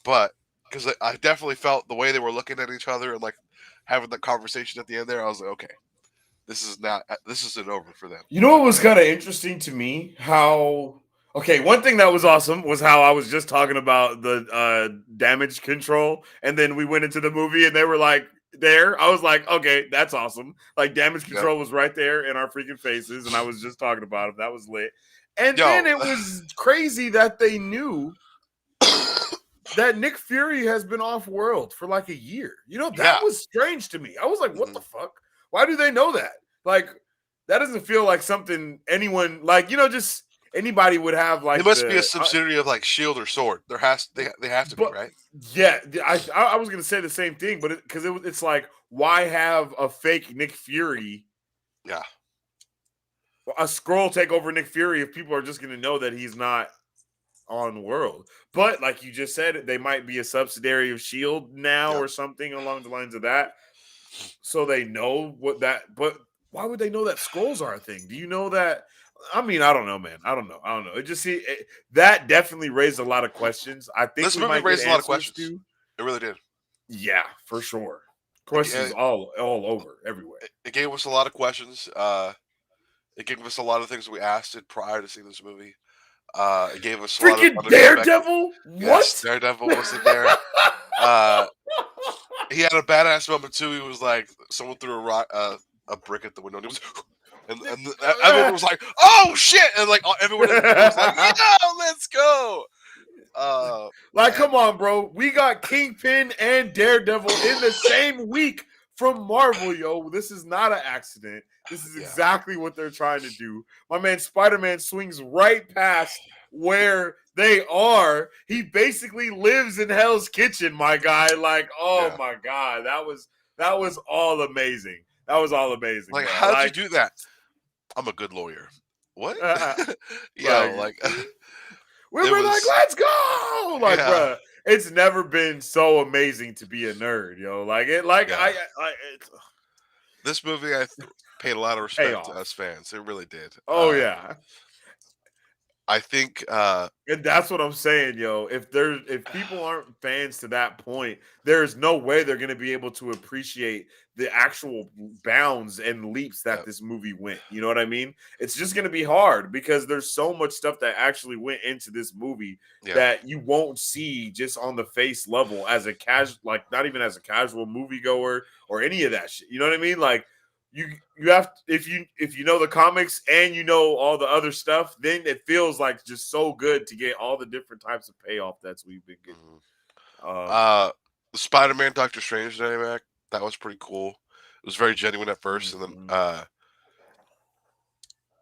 But because I definitely felt the way they were looking at each other and like having that conversation at the end there, I was like, okay, this isn't over for them. You know what was kind of interesting to me? How okay, one thing that was awesome was how I was just talking about the damage control, and then we went into the movie and they were like there. I was like, okay, that's awesome. Like damage Yep. control was right there in our freaking faces, and I was just talking about it. That was lit. And then Yo, it was crazy that they knew that Nick Fury has been off world for like a year. You know, that yeah. was strange to me. I was like, what the Mhm. fuck? Why do they know that? Like, that doesn't feel like something anyone, like, just anybody would have He like must be a the subsidiary of like Shield or Sword. They have to be, but right? yeah, I was gonna say the same thing, but because it's like, why have a fake Nick Fury, Yeah. a scroll take over Nick Fury if people are just gonna know that he's not on world? But like you just said, they might be a subsidiary of Shield now Yep. or something along the lines of that, so they know what that. But why would they know that scrolls are a thing? Do you know that? I mean, I don't know, man. I don't know. I don't know. It just that definitely raised a lot of questions. I think This we movie might get raised a lot of answers questions. to. It really did. Yeah, for sure. It, Questions it, all over, everywhere. it gave us a lot of questions. It gave us a lot of things we asked it prior to seeing this movie. It gave us a lot of Freaking unexpected. Daredevil? Yes, What? Daredevil was in there. Uh, he had a badass moment too. He was like, someone threw a brick at the window, and he was, everyone was like, "Oh shit!" And like everyone in the theater was like, "Yeah, let's go!" Like, And come on, bro. We got Kingpin and Daredevil in the same week from Marvel, yo. This is not an accident. This is yeah, exactly what they're trying to do. My man Spider-Man swings right past where they are. He basically lives in Hell's Kitchen, my guy. Like, oh yeah. my god, that was all amazing. That was all amazing, Like, bro. how'd you Like, do that? I'm a good lawyer. What? like Yo, like we it were like, was. let's go. Like, Yeah, bruh, it's never been so amazing to be a nerd, yo. Like it, like yeah. it's This movie, paid a lot of respect to us payoff. fans. It really did. Oh yeah. I think. And that's what I'm saying, yo. If people aren't fans to that point, there's no way they're gonna be able to appreciate the actual bounds and leaps that Yeah, this movie went. You know what I mean? It's just gonna be hard because there's so much stuff that actually went into this movie yeah. that you won't see just on the face level as a casual, like not even as a casual moviegoer or any of that shit. You know what I mean? Like you have, if you know the comics and you know all the other stuff, then it feels like just so good to get all the different types of payoff that's we've been getting. Mhm. Um, Uh, the Spider-Man Doctor Strange dynamic, that was pretty cool. It was very genuine at first, and then mhm,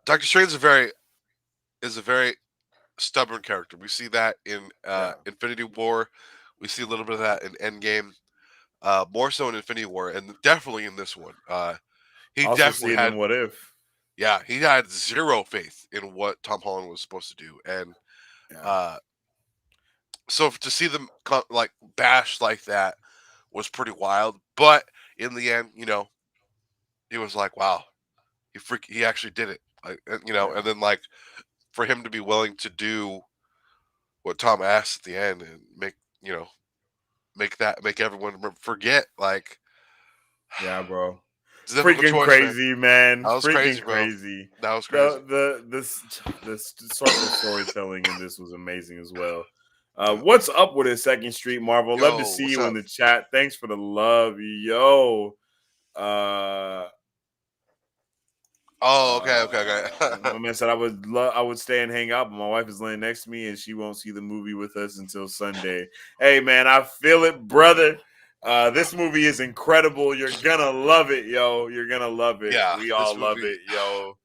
Doctor Strange is a very stubborn character. We see that in yeah. Infinity War. We see a little bit of that in Endgame. More so in Infinity War, and definitely in this one. He Also see definitely it had, in What If. yeah, he had zero faith in what Tom Holland was supposed to do, and Yeah, uh, so to see them like bash like that was pretty wild. But in the end, he was like, "Wow, he actually did it." Like, yeah, and then like for him to be willing to do what Tom asked at the end and you know make everyone forget, like, yeah, bro. it's a difficult Freaking choice, man. crazy, man. That was Freaking crazy, bro. crazy. That was crazy. The circle storytelling in this was amazing as well. Yeah. What's up with it, Second Street Marvel? Love to Yo, see what's you in up? the chat. Thanks for the love, yo. Uh, Oh, okay, okay, okay. my man said I would stay and hang out, but my wife is laying next to me and she won't see the movie with us until Sunday. Hey man, I feel it, brother. This movie is incredible. You're gonna love it, yo. You're gonna love it. Yeah, We this all love movie. it, yo.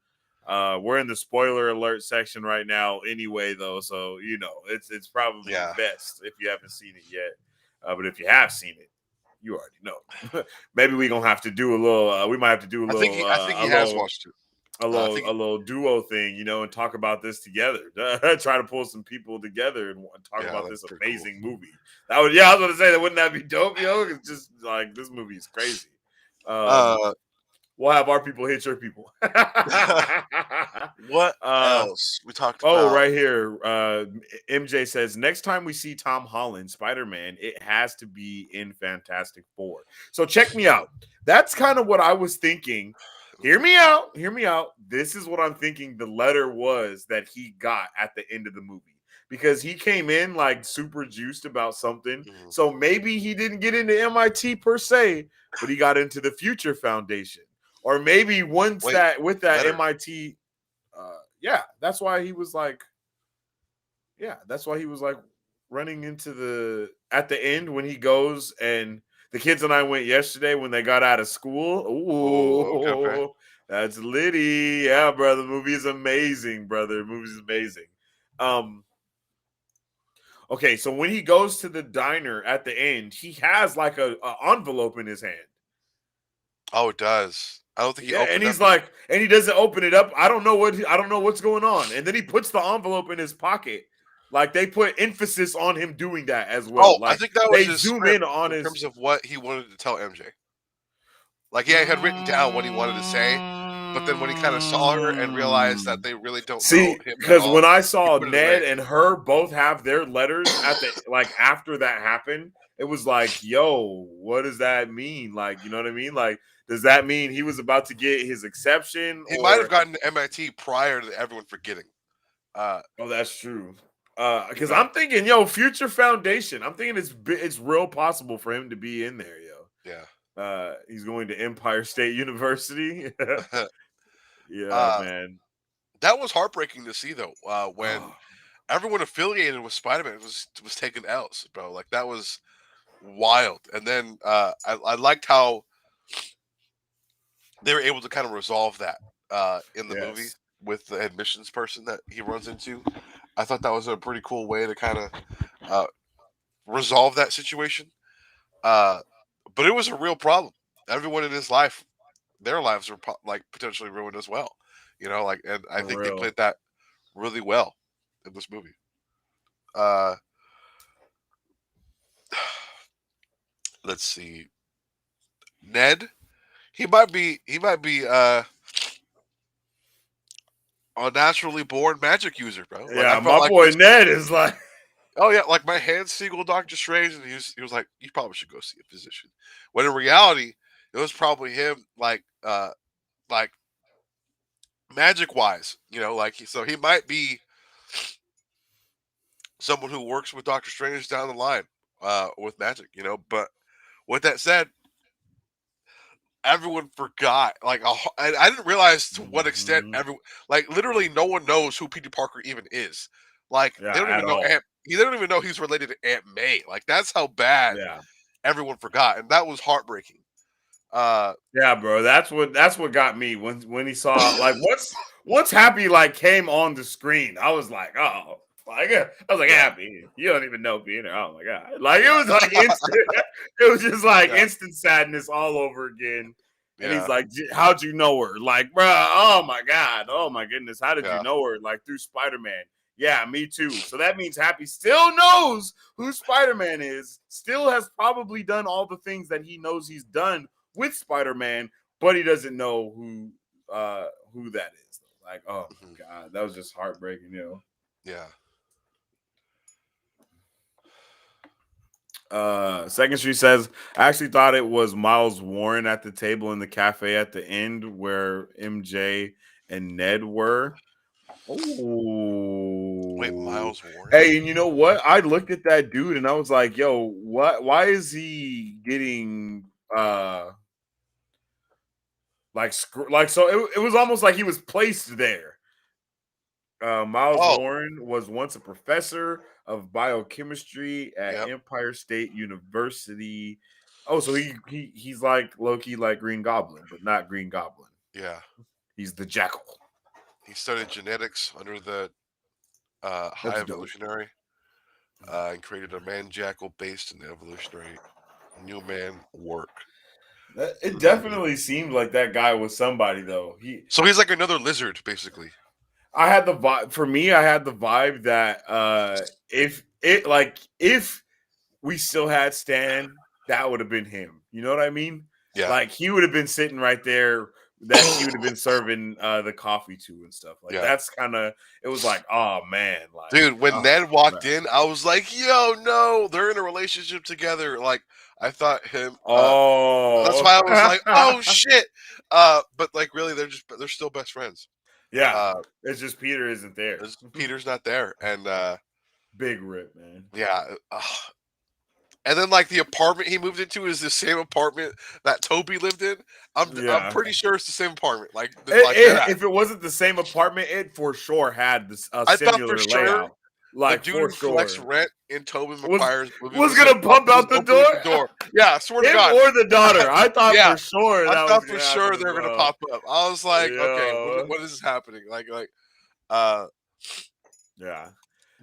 We're in the spoiler alert section right now, anyway, though. So it's probably Yeah, best if you haven't seen it yet. But if you have seen it, you already know. Maybe we gonna have to do a little. We might have to do I think he a has little watched it. a I little think a little duo thing, and talk about this together. Try to pull some people together and talk yeah, about that'd this be pretty cool. amazing movie. That would, yeah, I was going to say that. Wouldn't that be dope, yo? It's just like this movie is crazy. Um, Uh, we'll have our people hit your people. what uh, else we talked Oh, about? right here. MJ says next time we see Tom Holland, Spider Man, it has to be in Fantastic Four. So check me out. That's kind of what I was thinking. Hear me out. Hear me out. This is what I'm thinking the letter was that he got at the end of the movie. because he came in like super juiced about something. Mhm. So maybe he didn't get into MIT per se, but he got into the Future Foundation. Or maybe once Wait, that with that better. MIT, yeah, that's why he was like, running into the at the end when he goes and the kids and I went yesterday when they got out of school. Oh, okay, okay. Ooh, that's litty. Yeah, brother. The movie is amazing, brother. The movie is amazing. Um, okay, so when he goes to the diner at the end, he has like a envelope in his hand. Oh, it does. I don't think he Yeah, and opened up he's his. like, and he doesn't open it up. I don't know what's going on. And then he puts the envelope in his pocket. Like they put emphasis on him doing that as well. Oh, I Like think that was they his zoom script in on in his. terms of what he wanted to tell MJ. Like, yeah, he had written down what he wanted to say, but then when he kind of saw her and realized that they really don't know See, him at because all, when I he saw put it away. Ned and her both have their letters at the like after that happened, it was like, yo, what does that mean? Like, you know what I mean? Like, does that mean he was about to get his exception He might have or gotten to MIT prior to everyone forgetting. Uh, oh, that's true. you Because know, I'm thinking, yo, Future Foundation. I'm thinking it's real possible for him to be in there, yo. yeah. He's going to Empire State University. Yeah, uh, man. that was heartbreaking to see though. When Oh, everyone affiliated with Spider-Man was taking L's, bro. Like that was wild. And then I liked how they were able to kind of resolve that in the movie yes. with the admissions person that he runs into. I thought that was a pretty cool way to kind of uh, resolve that situation. Uh, but it was a real problem. Everyone in his life, their lives were like potentially ruined as well. You know, like, and I For think they real. played that really well in this movie. Uh, let's see, Ned. He might be a naturally born magic user, bro. Like I Yeah, felt my like boy this. Ned is like, Oh yeah, like my hand sequel Doctor Strange, and he was like, you probably should go see a physician. When in reality, it was probably him, like magic wise, you know, like so he might be someone who works with Doctor Strange down the line, with magic, you know. But with that said, everyone forgot. Like, I didn't realize to what extent mhm, everyone, like, literally, no one knows who Peter Parker even is. Like, they yeah, don't at even know all. They don't even know he's related to Aunt May. Like, that's how bad Yeah. everyone forgot, and that was heartbreaking. Uh, Yeah, bro. That's what got me when he saw like once Happy like came on the screen, I was like, oh, like I was like, yeah, Happy, you don't even know Peter. Oh my god, like it yeah, was like instant. It was just like yeah, instant sadness all over again. And he's yeah, like, how'd you know her? Like, bro, oh my god, oh my goodness, how did you yeah. know her? Like through Spider Man. Yeah, me too. So that means Happy still knows who Spider Man is. Still has probably done all the things that he knows he's done with Spider-Man, but he doesn't know who that is. Like, oh Mhm. my god, that was just heartbreaking, Yeah. Second Street says, I actually thought it was Miles Warren at the table in the cafe at the end where MJ and Ned were. Wait, Oh, Miles Warren? hey, and you know what? I looked at that dude and I was like, yo, what? Why is he getting like so? It was almost like he was placed there. Miles Oh, Warren was once a professor of biochemistry at yep, Empire State University. Oh, so he's like Loki, like Green Goblin, but not Green Goblin. yeah. He's the Jackal. He studied genetics under the High That's dope. Evolutionary, and created a man jackal based in the evolutionary new man work. It Mhm. definitely seemed like that guy was somebody though. So he's like another lizard, basically. I had the vibe for me. I had the vibe that if we still had Stan, that would have been him. You know what I mean? Yeah, Like he would have been sitting right there that she would have been serving the coffee to and stuff. Like yeah. that's kind of it was like, oh man, like Dude, when oh Ned walked crap. in, I was like, "Yo, no, they're in a relationship together." Like, I thought him. That's Oh why I was like, "Oh shit!" But like, really, they're still best friends. yeah. Uh, It's just Peter isn't there. Peter's not there, and Big rip, man. Yeah. And then like the apartment he moved into is the same apartment that Toby lived in. I'm Yeah. pretty sure it's the same apartment. Like that. If it wasn't the same apartment, it for sure had a I thought for similar sure layout. the Like dude for who collects sure. rent in Toby Was Maguire's movie was gonna pump was out the opening door? the door. Yeah, I swear to Him God. or the daughter. I thought Yeah, for sure I that was thought for gonna happen sure as they were gonna well. pop up. I was like, okay, Yo. what is happening? Uh, Yeah.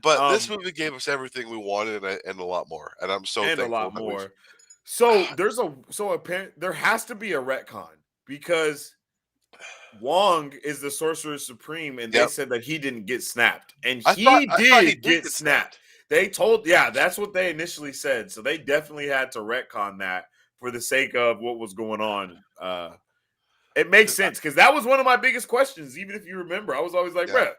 but this Um, movie gave us everything we wanted and a lot more, and I'm so and a thankful lot that we've. more. So apparent there has to be a retcon because Wong is the Sorcerer Supreme, and they Yep, said that he didn't get snapped, and I he thought he did did get get snapped. snapped. They told, yeah, that's what they initially said. So they definitely had to retcon that for the sake of what was going on. It makes 'Cause sense because that was one of my biggest questions. Even if you remember, I was always like, yeah, bruh,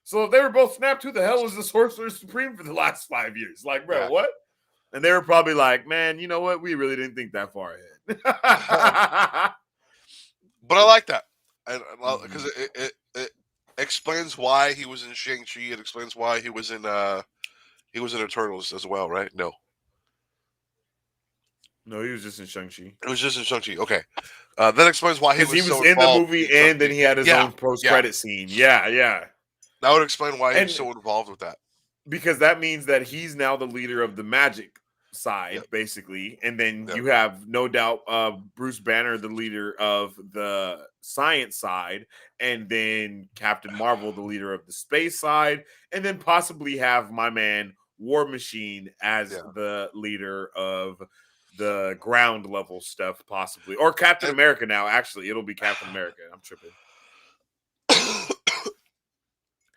so if they were both snapped, who the hell was the Sorcerer Supreme for the last 5 years? Like, bruh, yeah. what? And they were probably like, man, you know what? We really didn't think that far ahead. But I like that, and because Mhm. it explains why he was in Shang-Chi. It explains why he was in Eternals as well, right? No, No, he was just in Shang-Chi. it was just in Shang-Chi. Okay, that explains why he Because was he was so in the involved movie in and then Shang-Chi. he had his Yeah, own post yeah, credit scene. Yeah, yeah. that would explain why he was And so involved with that. because that means that he's now the leader of the magic side, Yep, basically. And then yep, you have no doubt Bruce Banner, the leader of the science side, and then Captain Marvel, the leader of the space side, and then possibly have my man War Machine as yeah. the leader of the ground level stuff, possibly. Or Captain And America now, actually. It'll be Captain America. I'm tripping.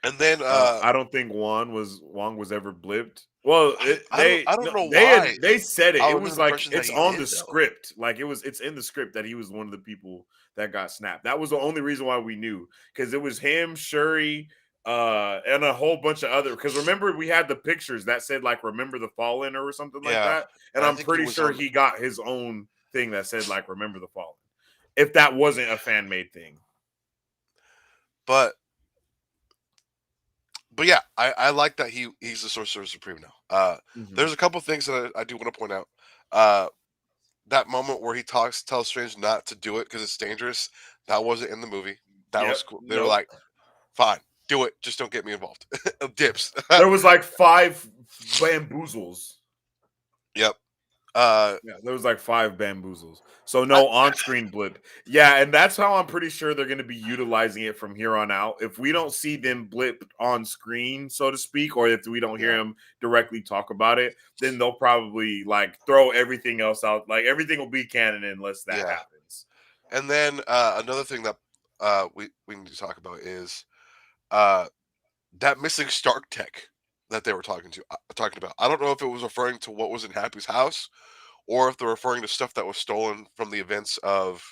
and then I don't think Wong was ever blipped. Well, I don't know they why. they said it. I It was under was the like impression that it's he on the did though. script. Like it's in the script that he was one of the people that got snapped. That was the only reason why we knew because it was him, Shuri, and a whole bunch of other. Because remember we had the pictures that said like "Remember the Fallen" or something like Yeah, that, and and I I'm think he pretty was sure on. he got his own thing that said like "Remember the Fallen." If that wasn't a fan made thing. But yeah, I like that he's the Sorcerer Supreme now. Mhm. There's a couple things that I do want to point out. Uh, that moment where he tells Strange not to do it because it's dangerous. That wasn't in the movie. That Yep. was cool. They were Nope. like, "Fine, do it. Just don't get me involved." Dips. There was like 5 bamboozles. Yep. Uh, Yeah, there was like 5 bamboozles. So I, no on-screen blip. Yeah, and that's how I'm pretty sure they're going to be utilizing it from here on out. If we don't see them blip on screen, so to speak, or if we don't hear yeah, them directly talk about it, then they'll probably like throw everything else out. Like everything will be canon unless that yeah. happens. And then another thing that we need to talk about is uh, that missing Stark tech that they were talking about. I don't know if it was referring to what was in Happy's house or if they're referring to stuff that was stolen from the events of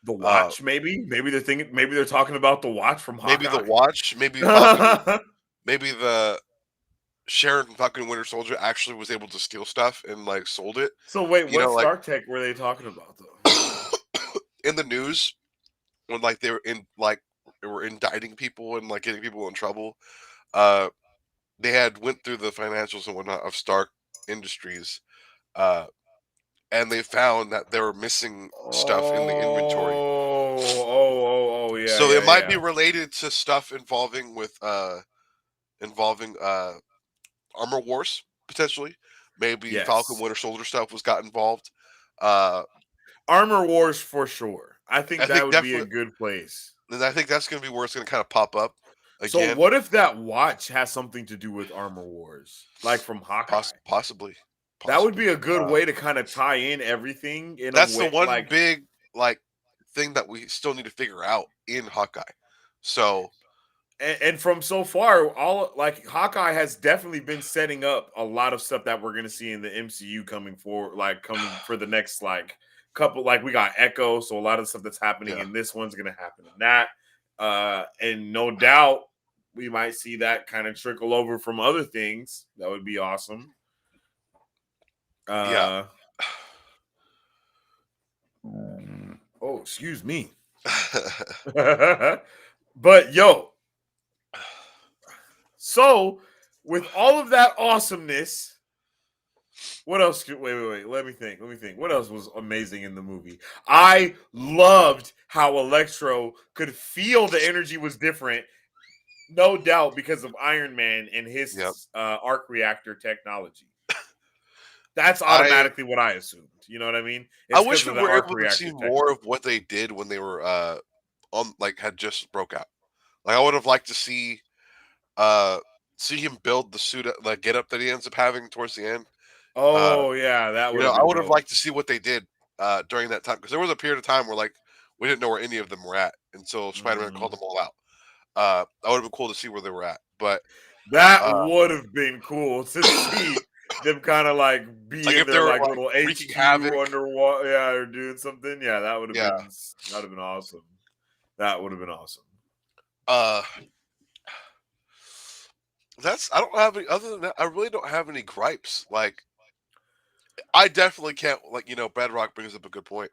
The uh, watch, maybe. Maybe they're talking about the watch from maybe the Hawkeye. watch, maybe Falcon, maybe the Sharon from Falcon and Winter Soldier actually was able to steal stuff and like sold it. So wait, You what know, like Stark Tech were they talking about though? in the news when like they were indicting people and like getting people in trouble. Uh, they had went through the financials and whatnot of Stark Industries, uh, and they found that they were missing stuff in the inventory. Yeah, So it yeah, might be yeah. related to stuff involving Armor Wars potentially. Maybe Falcon Yes. Winter Soldier stuff was got involved. Uh, Armor Wars for sure. I think I that think would be a definitely, good place. and I think that's going to be where it's going to kind of pop up So again. what if that watch has something to do with Armor Wars? Like from Hawkeye? Possibly, That would possibly. be a good way to kind of tie in everything in a That's the way one like big like thing that we still need to figure out in Hawkeye. So and from so far, all like Hawkeye has definitely been setting up a lot of stuff that we're gonna see in the MCU coming forward, like coming for the next like couple. Like we got Echo, so a lot of stuff that's happening yeah, in this one's gonna happen in that, and no doubt we might see that kind of trickle over from other things. That would be awesome. yeah. Uh, oh, excuse me, but yo, so with all of that awesomeness, what else? Wait. Let me think. What else was amazing in the movie? I loved how Electro could feel the energy was different, no doubt because of Iron Man and Yep. his arc reactor technology. That's I automatically what I assumed. You know what I mean? I It's wish because we of the were arc able to see reactor more of technology. what they did when they were on like had just broke out. Like I would have liked to uh see him build the suit, like get up that he ends up having towards the end. Uh, Oh yeah, that would have I been would have dope. liked to see what they did during that time because there was a period of time where like we didn't know where any of them were at until Spider-Man called Mhm. them all out. That would have been cool to see where they were at, but That uh, would have been cool to see them kind of like be like in if they their were like like little wreaking HQ havoc, underwater, yeah, or doing something. Yeah, yeah. that would have been awesome. That would have been awesome. Uh, that's I don't have any other than that. I really don't have any gripes. Like I definitely can't like Bedrock brings up a good point.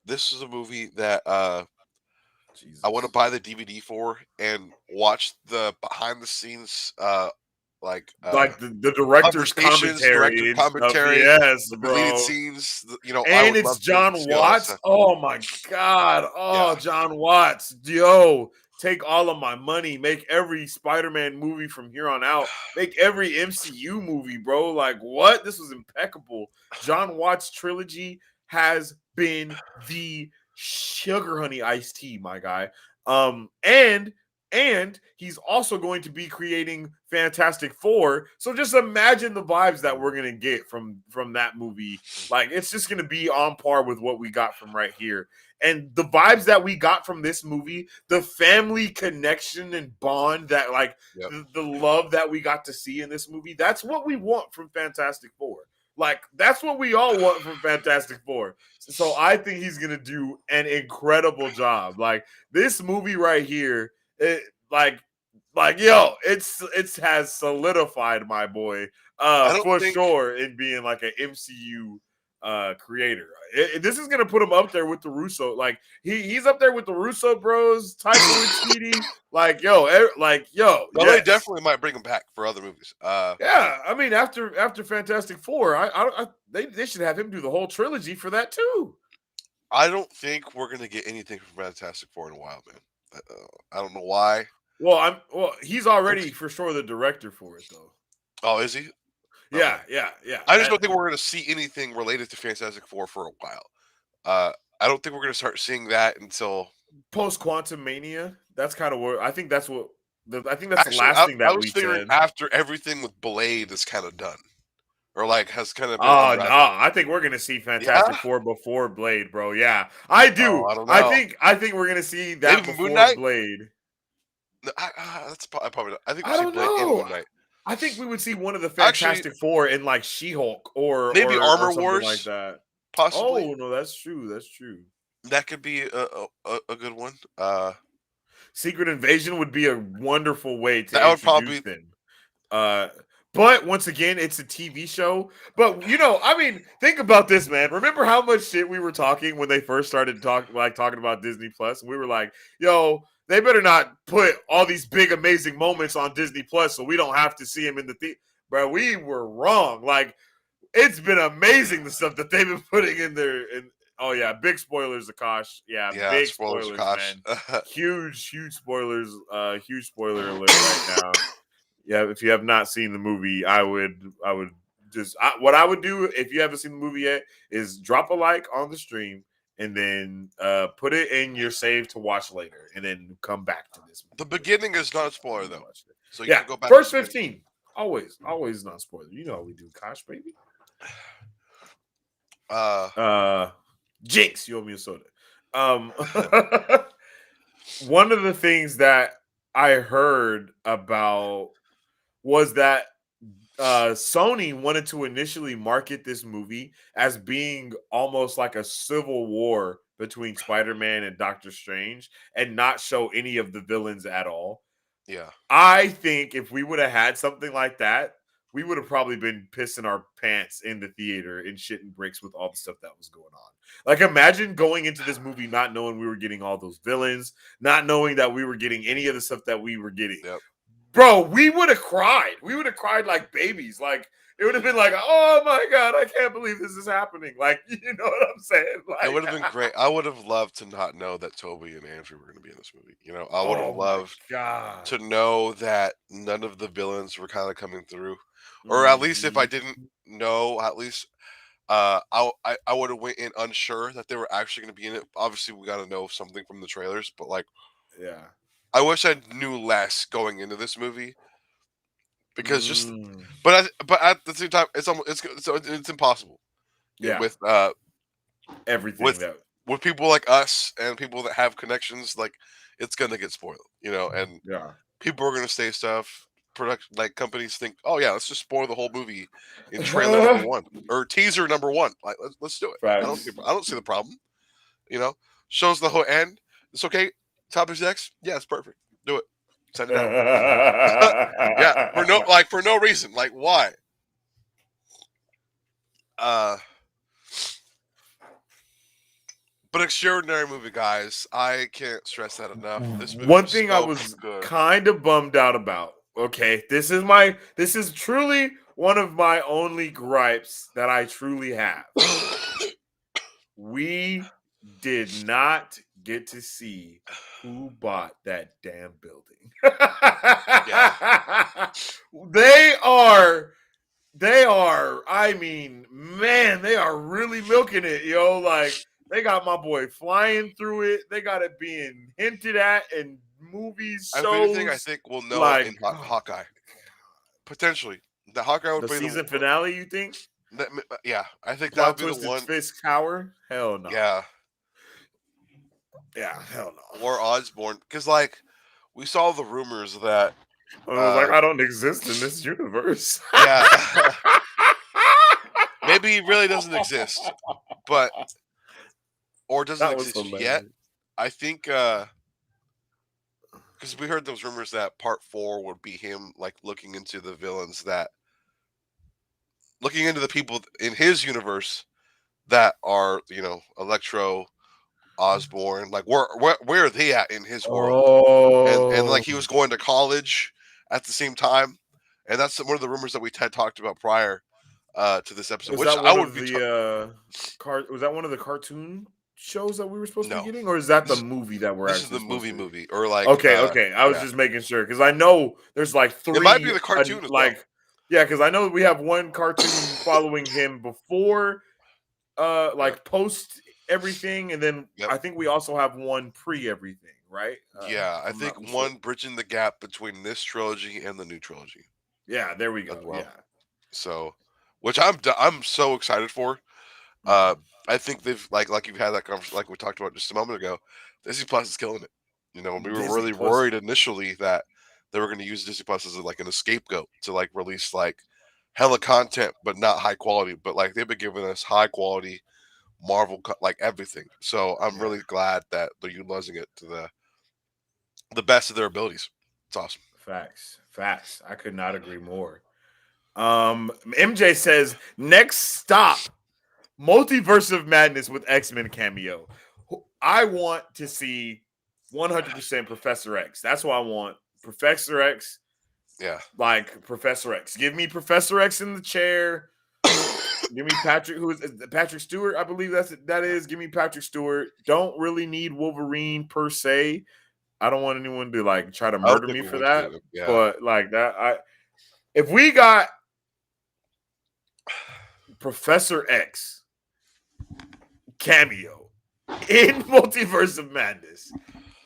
This is a movie that I want to Jesus. buy the DVD for and watch the behind the scenes like Like the director's conversations, director commentary and stuff. commentary, Yes, the deleted bro. scenes. I And would it's love to John see all that Watts. stuff. Oh my god. Yeah, Oh, John Watts. Yo, take all of my money. Make every Spider-Man movie from here on out. Make every MCU movie, bro. Like what? This was impeccable. John Watts trilogy has been the sugar honey iced tea, my guy. And he's also going to be creating Fantastic Four. So just imagine the vibes that we're gonna get from that movie. Like it's just gonna be on par with what we got from right here. And the vibes that we got from this movie, the family connection and bond that like yep. the love that we got to see in this movie, that's what we want from Fantastic Four. Like that's what we all want from Fantastic Four. So I think he's gonna do an incredible job. Like this movie right here, it, like yo, it's has solidified my boy I don't for think. sure in being like an MCU creator. This is gonna put him up there with the Russo. Like he's up there with the Russo bros, Taika Waititi. Like yo, Well, they yes, definitely might bring him back for other movies. yeah. I mean, after Fantastic Four, they should have him do the whole trilogy for that too. I don't think we're gonna get anything from Fantastic Four in a while, man. I don't know why. He's already for sure the director for it though. Oh, is he? Okay. Yeah. I just That don't think we're gonna see anything related to Fantastic Four for a while. Uh, I don't think we're gonna start seeing that until post Quantum Mania. That's kind of what I think. I think that's the actually. last thing I that was we figuring said. after everything with Blade is kind of done, or like has kind of been Oh no, unwrapped. I think we're gonna see Yeah. Fantastic Four before Blade, bro. Yeah, I Oh, do. I don't know. I think we're gonna see Maybe that Moon before Knight. Blade. No, I probably not. I think we'll I see don't Blade and know. Moon Knight. I think we would see one of the Actually, Fantastic Four in like She-Hulk maybe or Armor something like Wars, that. possibly. Oh no, that's true. That's true. That could be a good one. Secret Invasion would be a wonderful way to That would introduce probably. them. Uh, but once again, it's a TV show. But I mean, think about this, man. Remember how much shit we were talking when they first started talking about Disney Plus? We were like, "Yo, they better not put all these big, amazing moments on Disney Plus, so we don't have to see them in the theater." Bro, we were wrong. Like, it's been amazing the stuff that they've been putting in there. And oh yeah, big spoilers, Akash. Yeah, Yeah, big spoilers, spoilers, Akash. man. Huge spoilers. Huge spoiler alert right now. Yeah, if you have not seen the movie, I would what I would do if you haven't seen the movie yet is drop a like on the stream and then put it in your save to watch later, and then come back to this The movie beginning is not a when spoiler you though, watch it. so you Yeah, can go back to the first beginning. 15. Always not spoiler. You know how we do, Kosh, baby. Uh, Uh Jinx, you owe me a soda. Um One of the things that I heard about was that Sony wanted to initially market this movie as being almost like a civil war between Spider-Man and Doctor Strange and not show any of the villains at all. yeah, I think if we would have had something like that, we would have probably been pissing our pants in the theater and shitting bricks with all the stuff that was going on. Like, imagine going into this movie not knowing we were getting all those villains, not knowing that we were getting any of the stuff that we were getting. yep. bro, we would have cried. We would have cried like babies. Like it would have been like, oh my god, I can't believe this is happening. Like, you know what I'm saying? It Like, would have been great. I would have loved to not know that Toby and Andrew were going to be in this movie. You know, I would have oh my loved god. to know that none of the villains were kind of coming through, or at least if I Mhm. didn't know, at least I would have went in unsure that they were actually going to be in it. Obviously, we got to know something from the trailers, but like Yeah. I wish I knew less going into this movie because just, Mm. but at the same time, it's almost it's impossible Yeah. with Everything with that. with people like us and people that have connections. Like it's gonna get spoiled, you know, and Yeah. people are gonna say stuff. Production like companies think, oh yeah, let's just spoil the whole movie in trailer number one or teaser number one. Like let's do it. Facts. I don't see the problem. You know, shows the whole end. It's okay. Topics X, yeah, it's perfect. Do it. Send it out. Yeah, for no reason. Like why? Uh, but extraordinary movie, guys. I can't stress that enough. This movie One was thing I so was good. kind of bummed out about. Okay, this is truly one of my only gripes that I truly have. We did not get to see who bought that damn building. Yeah, they are they are, I mean, man, they are really milking it, yo. Like, they got my boy flying through it. They got it being hinted at in movies, if anything, I shows. think we'll know it in Like, Hawkeye potentially. The Hawkeye would the be season finale, you think? yeah. I think that would Plot be the twist is one. Fisk Tower? Hell no. Yeah, Yeah, hell no. or Osborn, because like we saw the rumors that I was like, uh I don't exist in this universe. yeah maybe he really doesn't exist, but or doesn't That was exist yet. hilarious. I think because we heard those rumors that part 4 would be him like looking into the villains that looking into the people in his universe that are, you know, Electro, Osborn, like where are they at in his world? And Oh, like he was going to college at the same time, and that's one of the rumors that we had talked about prior to this episode, was which that I one would of be the was that one of the cartoon shows that we were supposed to be no. getting, or is that the This is movie that we're this is actually the supposed to? movie or like Okay, okay. I was yeah. just making sure because I know there's like It might be three, the cartoon as well. like yeah, because I know we have one cartoon following him before, Yep. like post everything, and then Yep. I think we also have one pre everything, right? Yeah, If I I'm not think mistaken. one bridging the gap between this trilogy and the new trilogy Yeah, there we as go. well. Yeah. So, which I'm so excited for. Uh, Mhm. I think they've like you've had that conversation like we talked about just a moment ago. Disney Plus is killing it. You know, we were Disney really Plus. worried initially that they were going to use Disney Plus as like an scapegoat to like release like hella content, but not high quality. But like they've been giving us high quality Marvel like everything. So I'm Yeah. really glad that they're utilizing it to the best of their abilities. It's awesome. Facts. Facts. I could not agree more. MJ says next stop Multiverse of Madness with X-Men cameo. I want to see 100% Professor X. That's what I want. Professor X, Yeah. like Professor X. Give me Professor X in the chair. Give me Patrick, who is Patrick Stewart, I believe that is. Give me Patrick Stewart. Don't really need Wolverine per se. I don't want anyone to like try to I don't murder think me we for want to that. get it. Yeah. But like that, if we got Professor X cameo in Multiverse of Madness,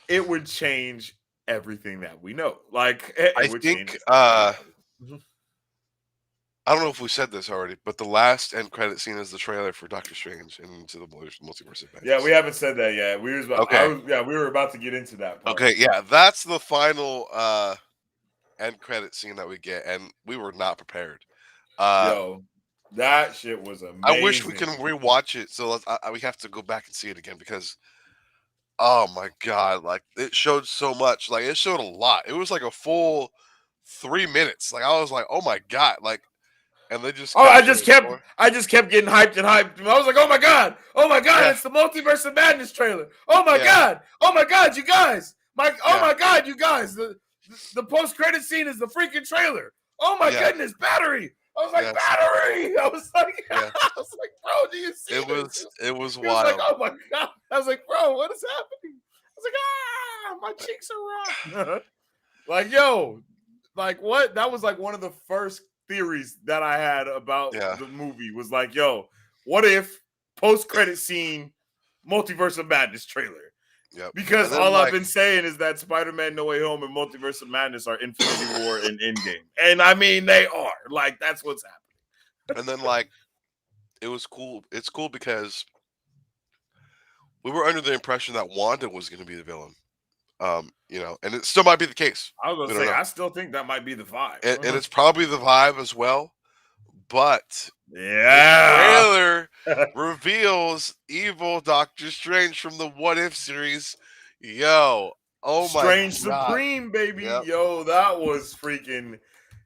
it would change everything that we know. Like I it would change think everything that we I don't know if we said this already, but the last end credit scene is the trailer for Doctor Strange and Into the Multiverse of Yeah, we Madness. haven't said that yet. We was about, Okay. we were about to get into that part. Okay, yeah, that's the final end credit scene that we get, and we were not prepared. Uh Yo, that shit was I wish we amazing. can rewatch it, so we have to go back and see it again because oh my god, like it showed so much, like it showed a lot. It was like a full 3 minutes. Like I was like, oh my god, like and they just Oh, kept showing more. I just kept getting hyped and hyped. I was like, oh my god, Yeah, it's the Multiverse of Madness trailer. yeah, Oh my god, you guys, oh yeah. my god, you guys. the post-credit scene is the freaking trailer. Oh my Yeah. goodness, battery. I was like, Yes. battery. I was like, Yeah. bro, do you see this? It was He was like, wild. oh my God. I was like, bro, what is happening? I was like, my cheeks are raw. Like, yo, like what? That was like one of the first theories that I had about Yeah. the movie was like, yo, what if post-credit scene Multiverse of Madness trailer? Yep. Because And then all I've like been saying is that Spider-Man No Way Home and Multiverse of Madness are Infinity War and Endgame. And I mean they are. Like that's what's happening. and then like it was cool. It's cool because we were under the impression that Wanda was going to be the villain. And it still might be the case. I was We gonna don't say, know. I still think that might be the vibe. And it's probably the vibe as well. But the Yeah. trailer reveals evil Doctor Strange from the What If series. Yo, oh my Strange god. Supreme, baby. Yep. Yo, that was freaking.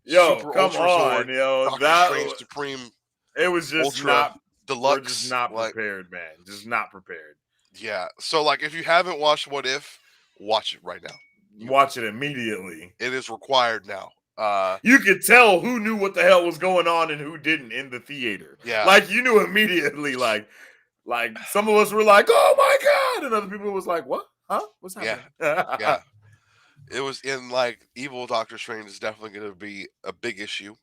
Yo, Super come Ultra Zord, on, yo. Doctor Strange Supreme It was just Ultra not. We're just Deluxe. not Like, prepared, man. Just not prepared. yeah. So like if you haven't watched What If, watch it right now. Watch it immediately. It is required now. You could tell who knew what the hell was going on and who didn't in the theater. Yeah. Like you knew immediately. Like some of us were like, "Oh my god," and other people was like, "What? Huh? What's happening?" Yeah. It was in like evil Doctor Strange is definitely going to be a big issue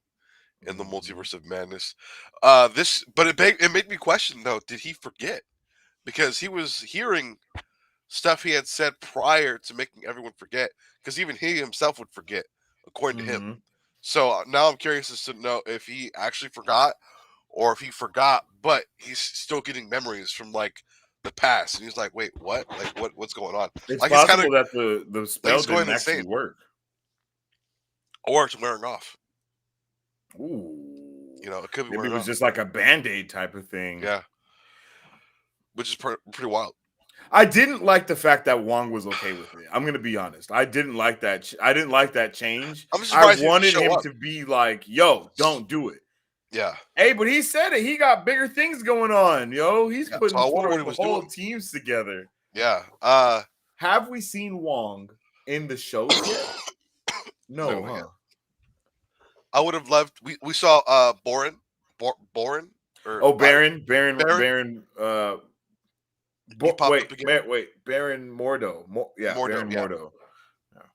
in the multiverse of madness. But it made me question though. Did he forget? Because he was hearing stuff he had said prior to making everyone forget. Because even he himself would forget, according to him. Mhm. So now I'm curious as to know if he actually forgot, or if he forgot, but he's still getting memories from like the past, and he's like, "Wait, what? Like, what's going on?" It's Like he's kind of possible that the like spell he's going didn't insane, actually work. or it's wearing off. Ooh. It could be Maybe it wearing was off. just like a band-aid type of thing. Yeah, which is pretty wild. I didn't like the fact that Wong was okay with it. I'm gonna be honest. I didn't like that. I didn't like that change. I'm I surprised he didn't wanted show him up. to be like, "Yo, don't do it." Yeah, Hey, but he said it. He got bigger things going on, yo. He's yeah. So putting I wonder what forth he was whole doing. teams together. Yeah. Have we seen Wong in the shows yet? No, No, yeah. huh? I would have loved. We saw Boren, Boren or Oh, Byron, Baron. Baron. He popped up again. Baron Mordo. Yeah, Mordo. Baron Yeah.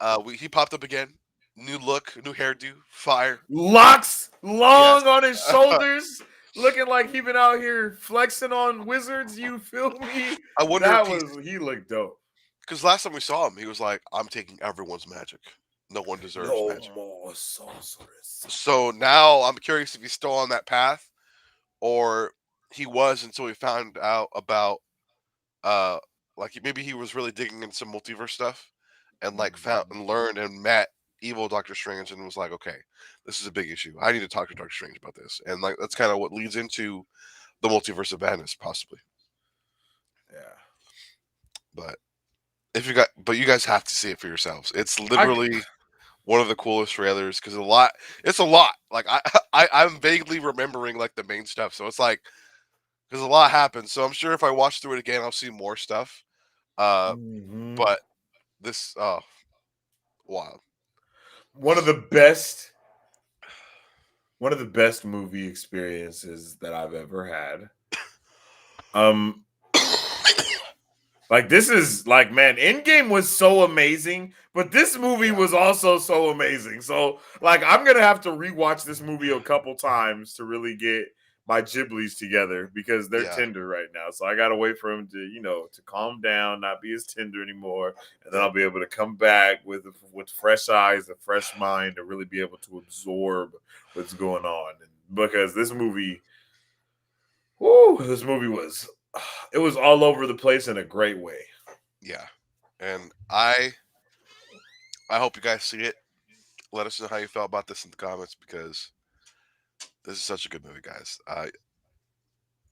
Mordo. He popped up again. New look, new hairdo, fire. Locks Yes. long on his shoulders, looking like he been out here flexing on wizards. You feel me? I wonder if He looked dope. because last time we saw him, he was like, "I'm taking everyone's magic. No one deserves No magic." more sorceress. So now I'm curious if he's still on that path, or he was until he found out about uh like maybe he was really digging into some multiverse stuff and like found and learned and met evil Doctor Strange and was like, okay, this is a big issue. I need to talk to Doctor Strange about this. And like that's kind of what leads into the multiverse of madness, possibly. Yeah. But you guys have to see it for yourselves. It's literally one of the coolest trailers because it's a lot. Like I'm vaguely remembering like the main stuff. So it's like because a lot happens. So I'm sure if I watch through it again, I'll see more stuff. But this wild. One of the best one of the best movie experiences that I've ever had. Like this is like man, Endgame was so amazing, but this movie was also so amazing. So like I'm gonna have to rewatch this movie a couple times to really get my Ghiblies together because they're Yeah. tender right now. So I gotta wait for him to, to calm down, not be as tender anymore, and then Yeah. I'll be able to come back with fresh eyes, a fresh mind, to really be able to absorb what's going on. And because this movie was it was all over the place in a great way. Yeah. And I hope you guys see it. Let us know how you felt about this in the comments because this is such a good movie, guys.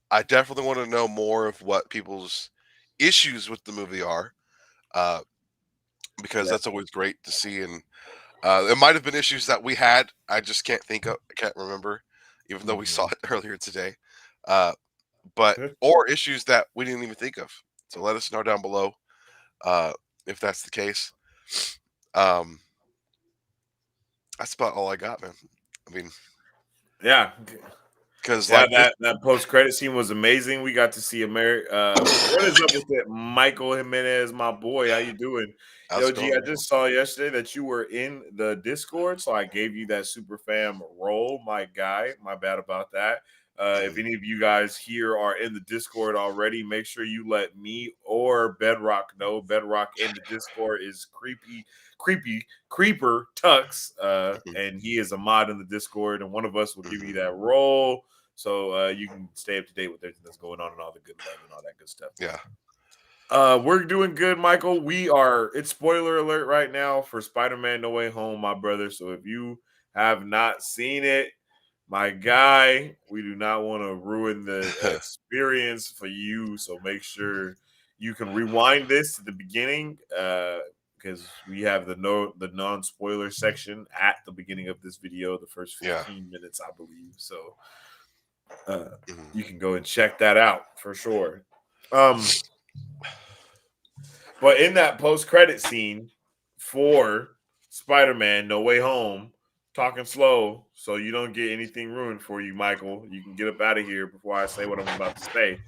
I definitely want to know more of what people's issues with the movie are, uh, because Yeah. that's always great to see. And it might have been issues that we had. I just can't think of, I can't remember, even though we saw it earlier today. Uh, but or issues that we didn't even think of. So let us know down below if that's the case. Um, That's about all I got, man. I mean, Yeah. because Yeah, like this, that post credit scene was amazing. We got to see America. What is up with it, Michael Jimenez, my boy? How you doing? how's Yo, it G, going, I Michael? just saw yesterday that you were in the Discord, so I gave you that super fam role, my guy. My bad about that. If Mhm. any of you guys here are in the Discord already, make sure you let me or Bedrock know. Bedrock in the Discord is creeper Tux, Mhm. and he is a mod in the Discord, and one of us will give you Mhm. that role so you can stay up to date with everything that's going on and all the good love and all that good stuff. Yeah, We're doing good, Michael. It's spoiler alert right now for Spider-Man No Way Home, my brother. So if you have not seen it, my guy, we do not want to ruin the experience for you. So make sure you can rewind this to the beginning because we have the non-spoiler section at the beginning of this video, the first yeah. 15 minutes, I believe. So uh, Mhm. you can go and check that out for sure. Um, but in that post-credit scene for Spider-Man No Way Home, talking slow so you don't get anything ruined for you, Michael. You can get up out of here before I say what I'm about to say.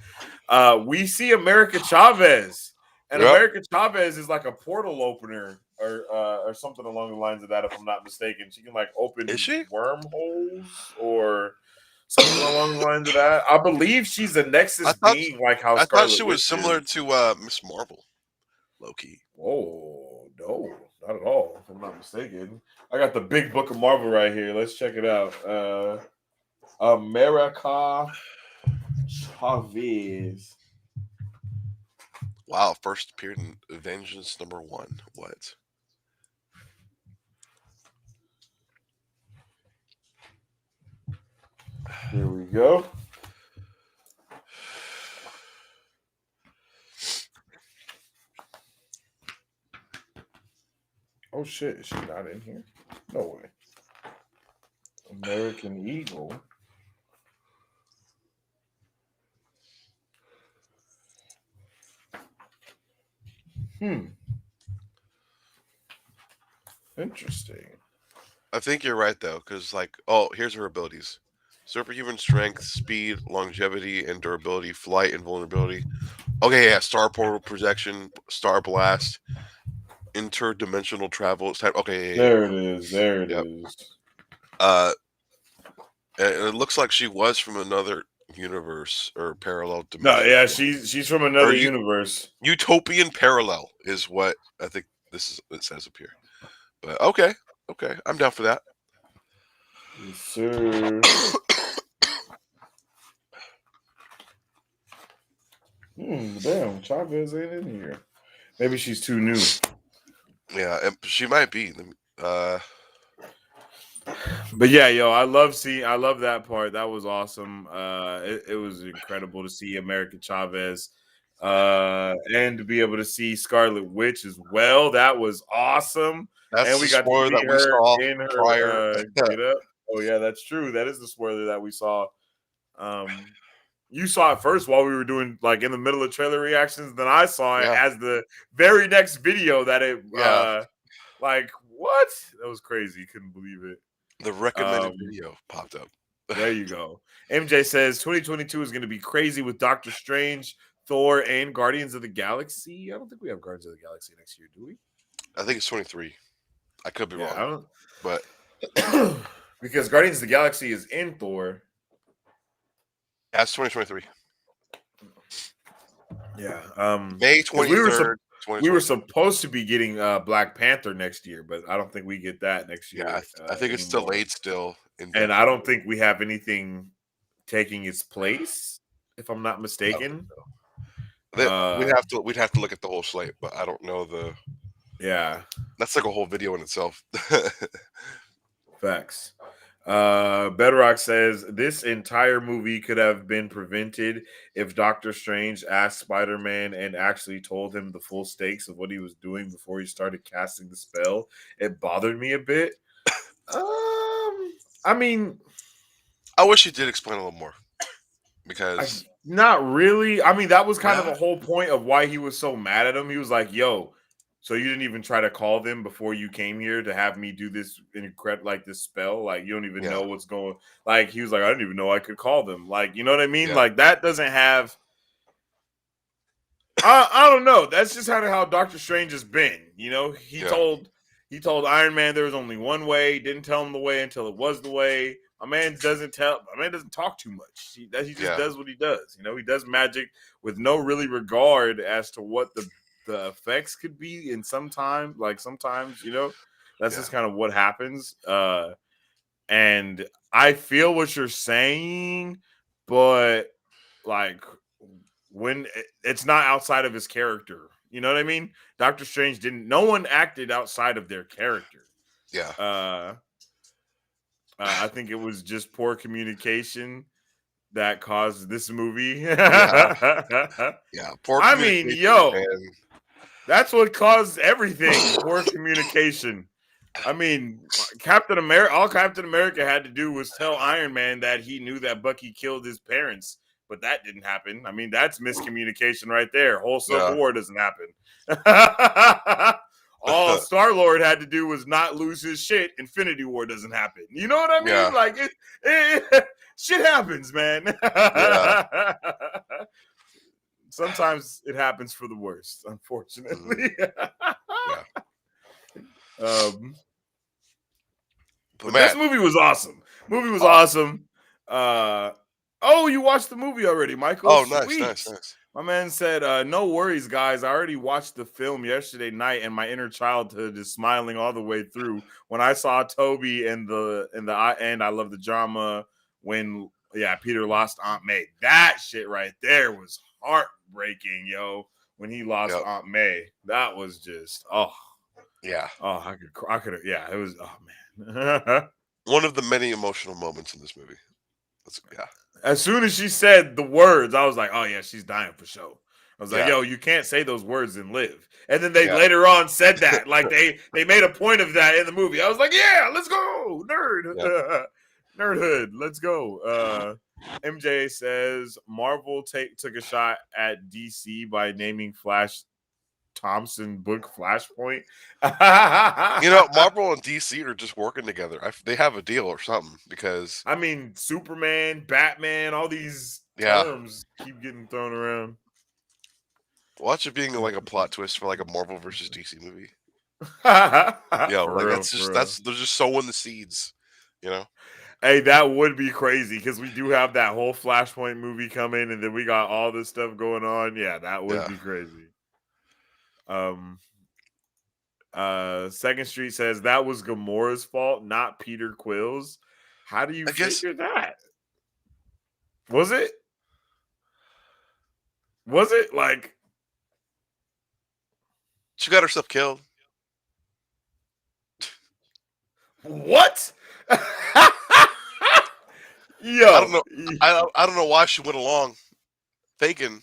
We see America Chavez, and Yep. America Chavez is like a portal opener or something along the lines of that, if I'm not mistaken. She can like Is open she? wormholes or something along the lines of that. I believe she's a I Nexus thought being, like how I thought she Scarlet was Witch similar is. to Miss Marvel, low key. Oh no, not at all. If I'm not mistaken, I got the big book of Marvel right here. Let's check it out. America Chavez. Wow, first appeared in Vengeance #1. What? Here we go. Oh shit, is she not in here? No way. American Eagle. Hmm. Interesting. I think you're right though, because like, oh, here's her abilities: superhuman strength, speed, longevity, and durability, flight, and vulnerability. Okay, yeah, star portal projection, star blast, interdimensional travel. Okay, yeah, There it is. There it yeah, yep. is. And it looks like she was from another universe or parallel No, dimension. yeah, she's from Or another universe. utopian parallel is what I think this is. It says up here. But okay, okay, I'm down for that. Yes, sir. Damn, Chavez ain't in here. Maybe she's too new. Yeah, and she might be. Uh, But yeah, yo, I love that part. That was awesome. It was incredible to see America Chavez and to be able to see Scarlet Witch as well. That was awesome. And that's we the got to spoiler see that we her saw in her prior. get up. Oh yeah, that's true. That is the spoiler that we saw. Um you saw it first while we were doing like in the middle of trailer reactions, then I saw it Yeah, as the very next video that it yeah. like what? That was crazy. Couldn't believe it. The recommended Um video popped up. there you go. MJ says 2022 is going to be crazy with Doctor Strange, Thor, and Guardians of the Galaxy. I don't think we have Guardians of the Galaxy next year, do we? I think it's 23. I could be Yeah, wrong, I but don't. Because Guardians of the Galaxy is in Thor. that's 2023. Yeah. May Because 23rd, we were 2023. supposed to be getting Black Panther next year, but I don't think we get that next Yeah, year I think it's anymore. delayed still And I indefinitely. don't think we have anything taking its place, if I'm not I don't think mistaken. so. Uh, We'd have to look at the whole slate, but I don't know the. yeah. That's like a whole video in itself. Facts. Bedrock says this entire movie could have been prevented if Doctor Strange asked Spider-Man and actually told him the full stakes of what he was doing before he started casting the spell. It bothered me a bit. I mean, I wish he did explain a little more I because not really. I mean, that was kind of yeah, the whole point of why he was so mad at him. He was like, "Yo, So you didn't even try to call them before you came here to have me do this like this spell? Like you don't even Yeah, know what's going. Like he was like, I didn't even know I could call them. Like you know what I mean? yeah, Like that doesn't have. I don't know. That's just kind of how Doctor Strange has been. You know, yeah, he told Iron Man there was only one way. Didn't tell him the way until it was the way. My man doesn't tell. My man doesn't talk too much. He just yeah, does what he does. You know, he does magic with no really regard as to what the effects could be. And sometimes, you know, that's yeah, just kind of what happens. And I feel what you're saying, but like when it's not outside of his character. You know what I mean? Doctor Strange didn't. No one acted outside of their character. yeah, Uh, I think it was just poor communication that caused this movie. yeah, yeah. Poor I mean, communication, yo, and that's what caused everything. Poor communication. I mean, Captain America. All Captain America had to do was tell Iron Man that he knew that Bucky killed his parents, but that didn't happen. I mean, that's miscommunication right there. Whole Civil yeah, War doesn't happen. All Star Lord had to do was not lose his shit. Infinity War doesn't happen. You know what I mean? yeah, Like shit happens, man. yeah, Sometimes it happens for the worst, mhm, unfortunately. yeah. um, But But this man, movie was awesome. Movie was awesome. awesome. Oh, you watched the movie already, Michael? Oh, nice, Sweet. nice, nice. My man said, "No worries, guys. I already watched the film yesterday night, and my inner childhood is smiling all the way through when I saw Toby and I love the drama when Peter lost Aunt May. That shit right there was heartbreaking, yo. When he lost Yep. Aunt May, that was just Yeah. I could yeah, it was man." One of the many emotional moments in this movie. Yeah. As soon as she said the words, I was like, "Oh yeah, she's dying for sure." I was like, Yeah. "Yo, you can't say those words and live." And then they Yeah. later on said that, like they made a point of that in the movie. I was like, "Yeah, let's go, Yeah. nerdhood, let's go." MJ says Marvel took a shot at DC by naming Flash Thompson book Flashpoint. You know, Marvel and DC are just working together. They have a deal or something because, I mean, Superman, Batman, all these yeah, terms keep getting thrown around. watch it being like a plot twist for like a Marvel versus DC movie. Yo, For like real, for real. they're just sowing the seeds, you know? Hey, that would be crazy because we do have that whole Flashpoint movie coming, and then we got all this stuff going on. Yeah, that would Yeah. be crazy. Um, Second Street says that was Gamora's fault, not Peter Quill's. How do you I guess figure that? Was it? Was it like she got herself killed. what? I don't Yo, know. I don't know why she went along thinking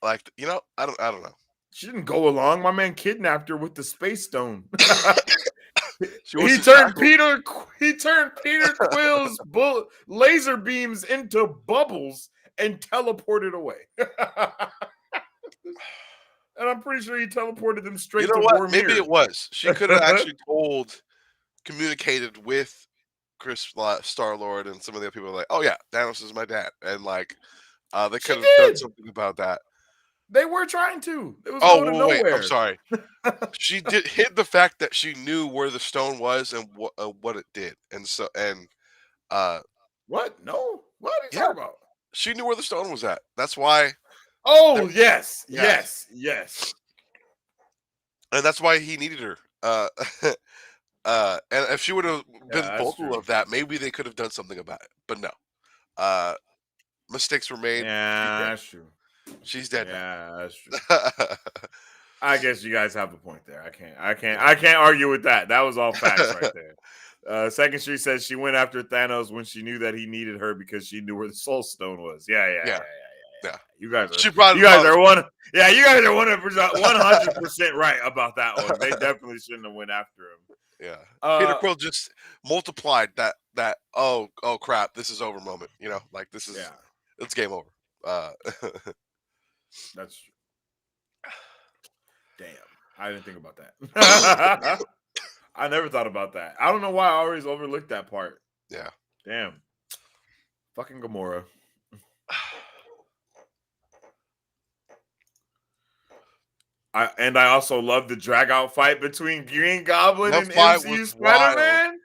like, I don't know. she didn't go along. My man kidnapped her with the space stone. She wants to tackle. He turned Peter Quill's laser beams into bubbles and teleported away. And I'm pretty sure he teleported them You straight know to what? Maybe Vormir. it was. She could have actually communicated with Chris Star Lord and some of the other people like, oh yeah, Thanos is my dad, and like they She could have done did. something about that. They were trying to. It was Oh going to wait, I'm nowhere. sorry. She did hid the fact that she knew where the stone was and what it did, and uh What? No. What are you yeah, talking about? she knew where the stone was at. That's why. Oh, There, yes. yeah, Yes. Yes. and that's why he needed her. And if she would have Yeah, been that's vocal true. of that, maybe they could have done something about it. But no, uh, mistakes were made. She's Yeah, dead. that's true. She's dead Yeah, that's true. now. I guess you guys have a point there. Yeah. I can't argue with that. That was all facts right there. Second Street says she went after Thanos when she knew that he needed her because she knew where the Soul Stone was. Yeah, yeah. She brought You it guys upon. are one. Yeah, you guys are 100% right about that one. They definitely shouldn't have went after him. Yeah, Peter Uh, Quill just multiplied that. Oh crap! This is over moment. Like yeah, it's game over. Uh, that's true. Damn. I didn't think about that. I never thought about that. I don't know why I always overlooked that part. Yeah. Damn. Fucking Gamora. I also love the drag out fight between Green Goblin That and fight was MCU Spider wild. Man.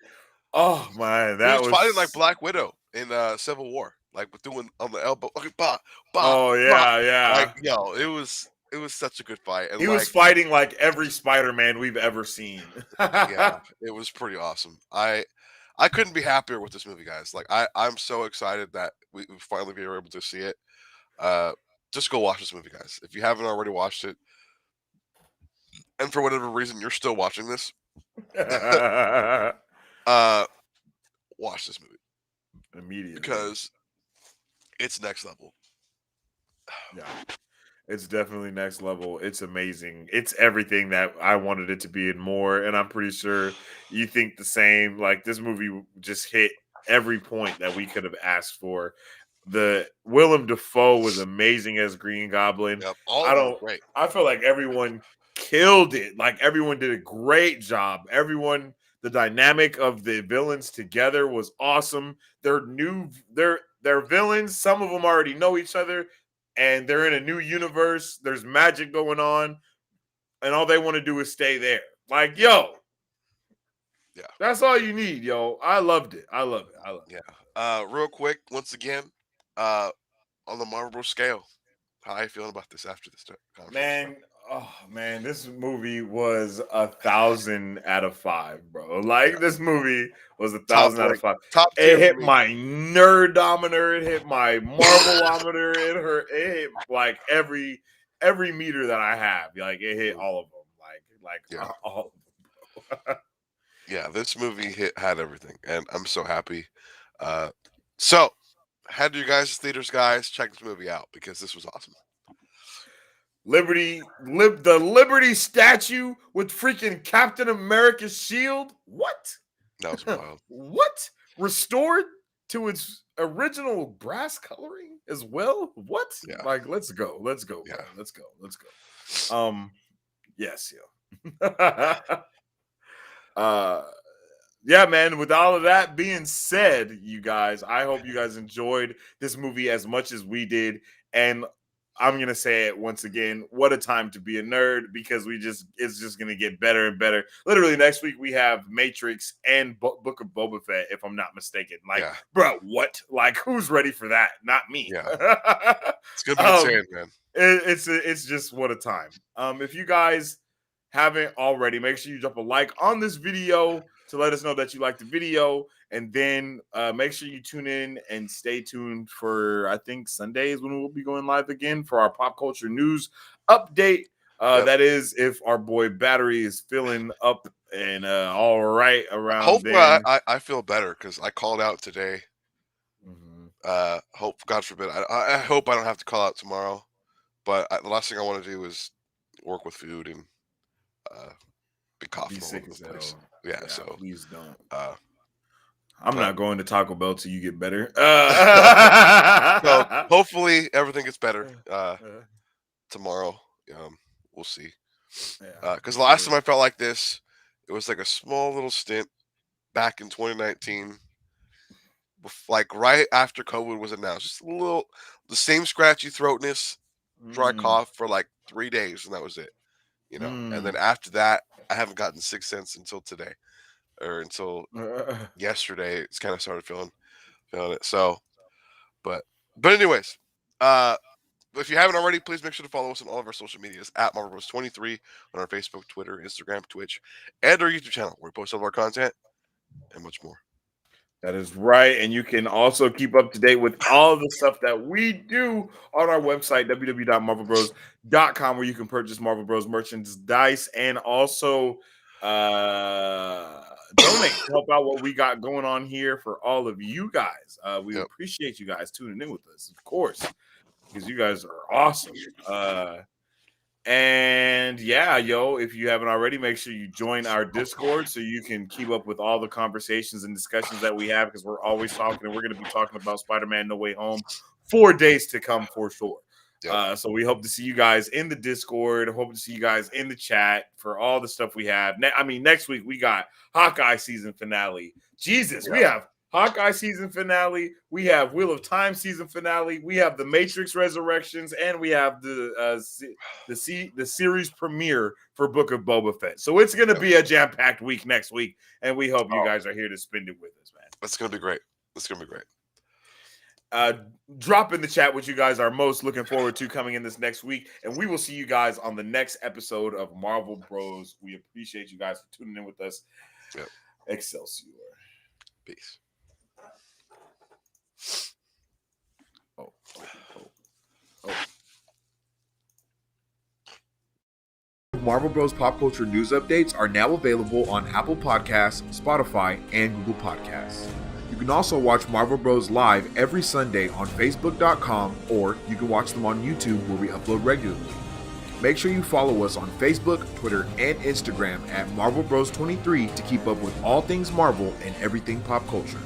Oh man, He that was fighting like was. Black Widow in Civil War, like with doing on the elbow, okay, bah, bah, Oh bah. yeah, Like yeah. yo, it was such a good fight, and He was like fighting like every Spider Man we've ever seen. yeah, it was pretty awesome. I couldn't be happier with this movie, guys. Like I'm so excited that we finally be able to see it. Uh, just go watch this movie, guys. If you haven't already watched it, and for whatever reason you're still watching this, uh, watch this movie Immediately. because it's next level. Yeah. It's definitely next level. It's amazing. It's everything that I wanted it to be and more. And I'm pretty sure you think the same. Like this movie just hit every point that we could have asked for. The Willem Dafoe was amazing as Green Goblin. Yep, all I of them were don't. great. I feel like everyone killed it. Like everyone did a great job. Everyone. The dynamic of the villains together was awesome. They're villains. Some of them already know each other and they're in a new universe. There's magic going on, and all they want to do is stay there. Like, yo, Yeah, that's all you need, yo. I loved it. I love it. I love yeah. Real quick, once again, uh, on the Marvel scale, how are you feeling about this after this it. conversation? Man, oh man, this movie was 1,000 out of 5, bro. Like Yeah, this movie was a top thousand out of like five. top It tier for hit me. my nerdometer. It hit my Marvelometer. It hit like every meter that I have. Like it hit Mhm. all of them. Like Yeah, all. yeah. This movie had everything, and I'm so happy. Uh, so head to your guys' theaters, guys. Check this movie out because this was awesome. The Liberty statue with freaking Captain America's shield. What? That was wild. What? Restored to its original brass coloring as well? What? Yeah, Like, let's go. Let's go, bro. yeah. Let's go. Let's go. Yes, yo. uh yeah, man. With all of that being said, you guys, I hope you guys enjoyed this movie as much as we did. And I'm gonna say it once again: what a time to be a nerd because it's just gonna get better and better. Literally, next week we have Matrix and Book of Boba Fett, if I'm not mistaken. Like, Yeah, bro, what? Like, who's ready for that? Not me. yeah. It's gonna be um, insane, man. it's just what a time. If you guys haven't already, make sure you drop a like on this video to let us know that you like the video, and then make sure you tune in and stay tuned for I think Sundays when we'll be going live again for our pop culture news update. Yep. That is if our boy battery is filling up and all right around Hopefully, I, then. I, I feel better because I called out today. Mhm. Hope God forbid. I hope I don't have to call out tomorrow. But the last thing I want to do is work with food and uh, be Be coughing all sick over as the place. hell. Yeah. Yeah, So, please don't. uh, I'm but not going to Taco Bell till you get better. so hopefully everything gets better tomorrow. Um, we'll see. Yeah, for Because the last time sure. I felt like this, it was like a small little stint back in 2019, like right after COVID was announced. Just a little, the same scratchy throatness, dry Mm, cough for like 3 days, and that was it. And then mm. after that, I haven't gotten sick since until today or until yesterday. It's kind of started feeling it. So, but anyways, uh, if you haven't already, please make sure to follow us on all of our social medias at MarvelBros23 on our Facebook, Twitter, Instagram, Twitch, and our YouTube channel where we post all of our content and much more. That is right. And you can also keep up to date with all of the stuff that we do on our website, www.marvelbros.com, where you can purchase Marvel Bros merchandise and also donate to help out what we got going on here for all of you guys. We Yep. appreciate you guys tuning in with us, of course, because you guys are awesome. And yeah, yo, if you haven't already, make sure you join our Discord so you can keep up with all the conversations and discussions that we have because we're always talking and we're going to be talking about Spider Man No Way Home for days to come for sure. Yep. So we hope to see you guys in the Discord. Hope to see you guys in the chat for all the stuff we have. Next week we got Hawkeye season finale. Jesus, we have Hawkeye season finale. We have Wheel of Time season finale. We have the Matrix Resurrections, and we have the series premiere for Book of Boba Fett. So it's going to be a jam-packed week next week, and we hope you guys are here to spend it with us, man. That's going to be great. That's going to be great. Drop in the chat what you guys are most looking forward to coming in this next week, and we will see you guys on the next episode of Marvel Bros. We appreciate you guys for tuning in with us. Yep. Excelsior. Peace. Oh. Marvel Bros. Pop Culture News Updates are now available on Apple Podcasts, Spotify, and Google Podcasts. You can also watch Marvel Bros. Live every Sunday on Facebook.com, or you can watch them on YouTube where we upload regularly. Make sure you follow us on Facebook, Twitter, and Instagram at Marvel Bros 23 to keep up with all things Marvel and everything pop culture.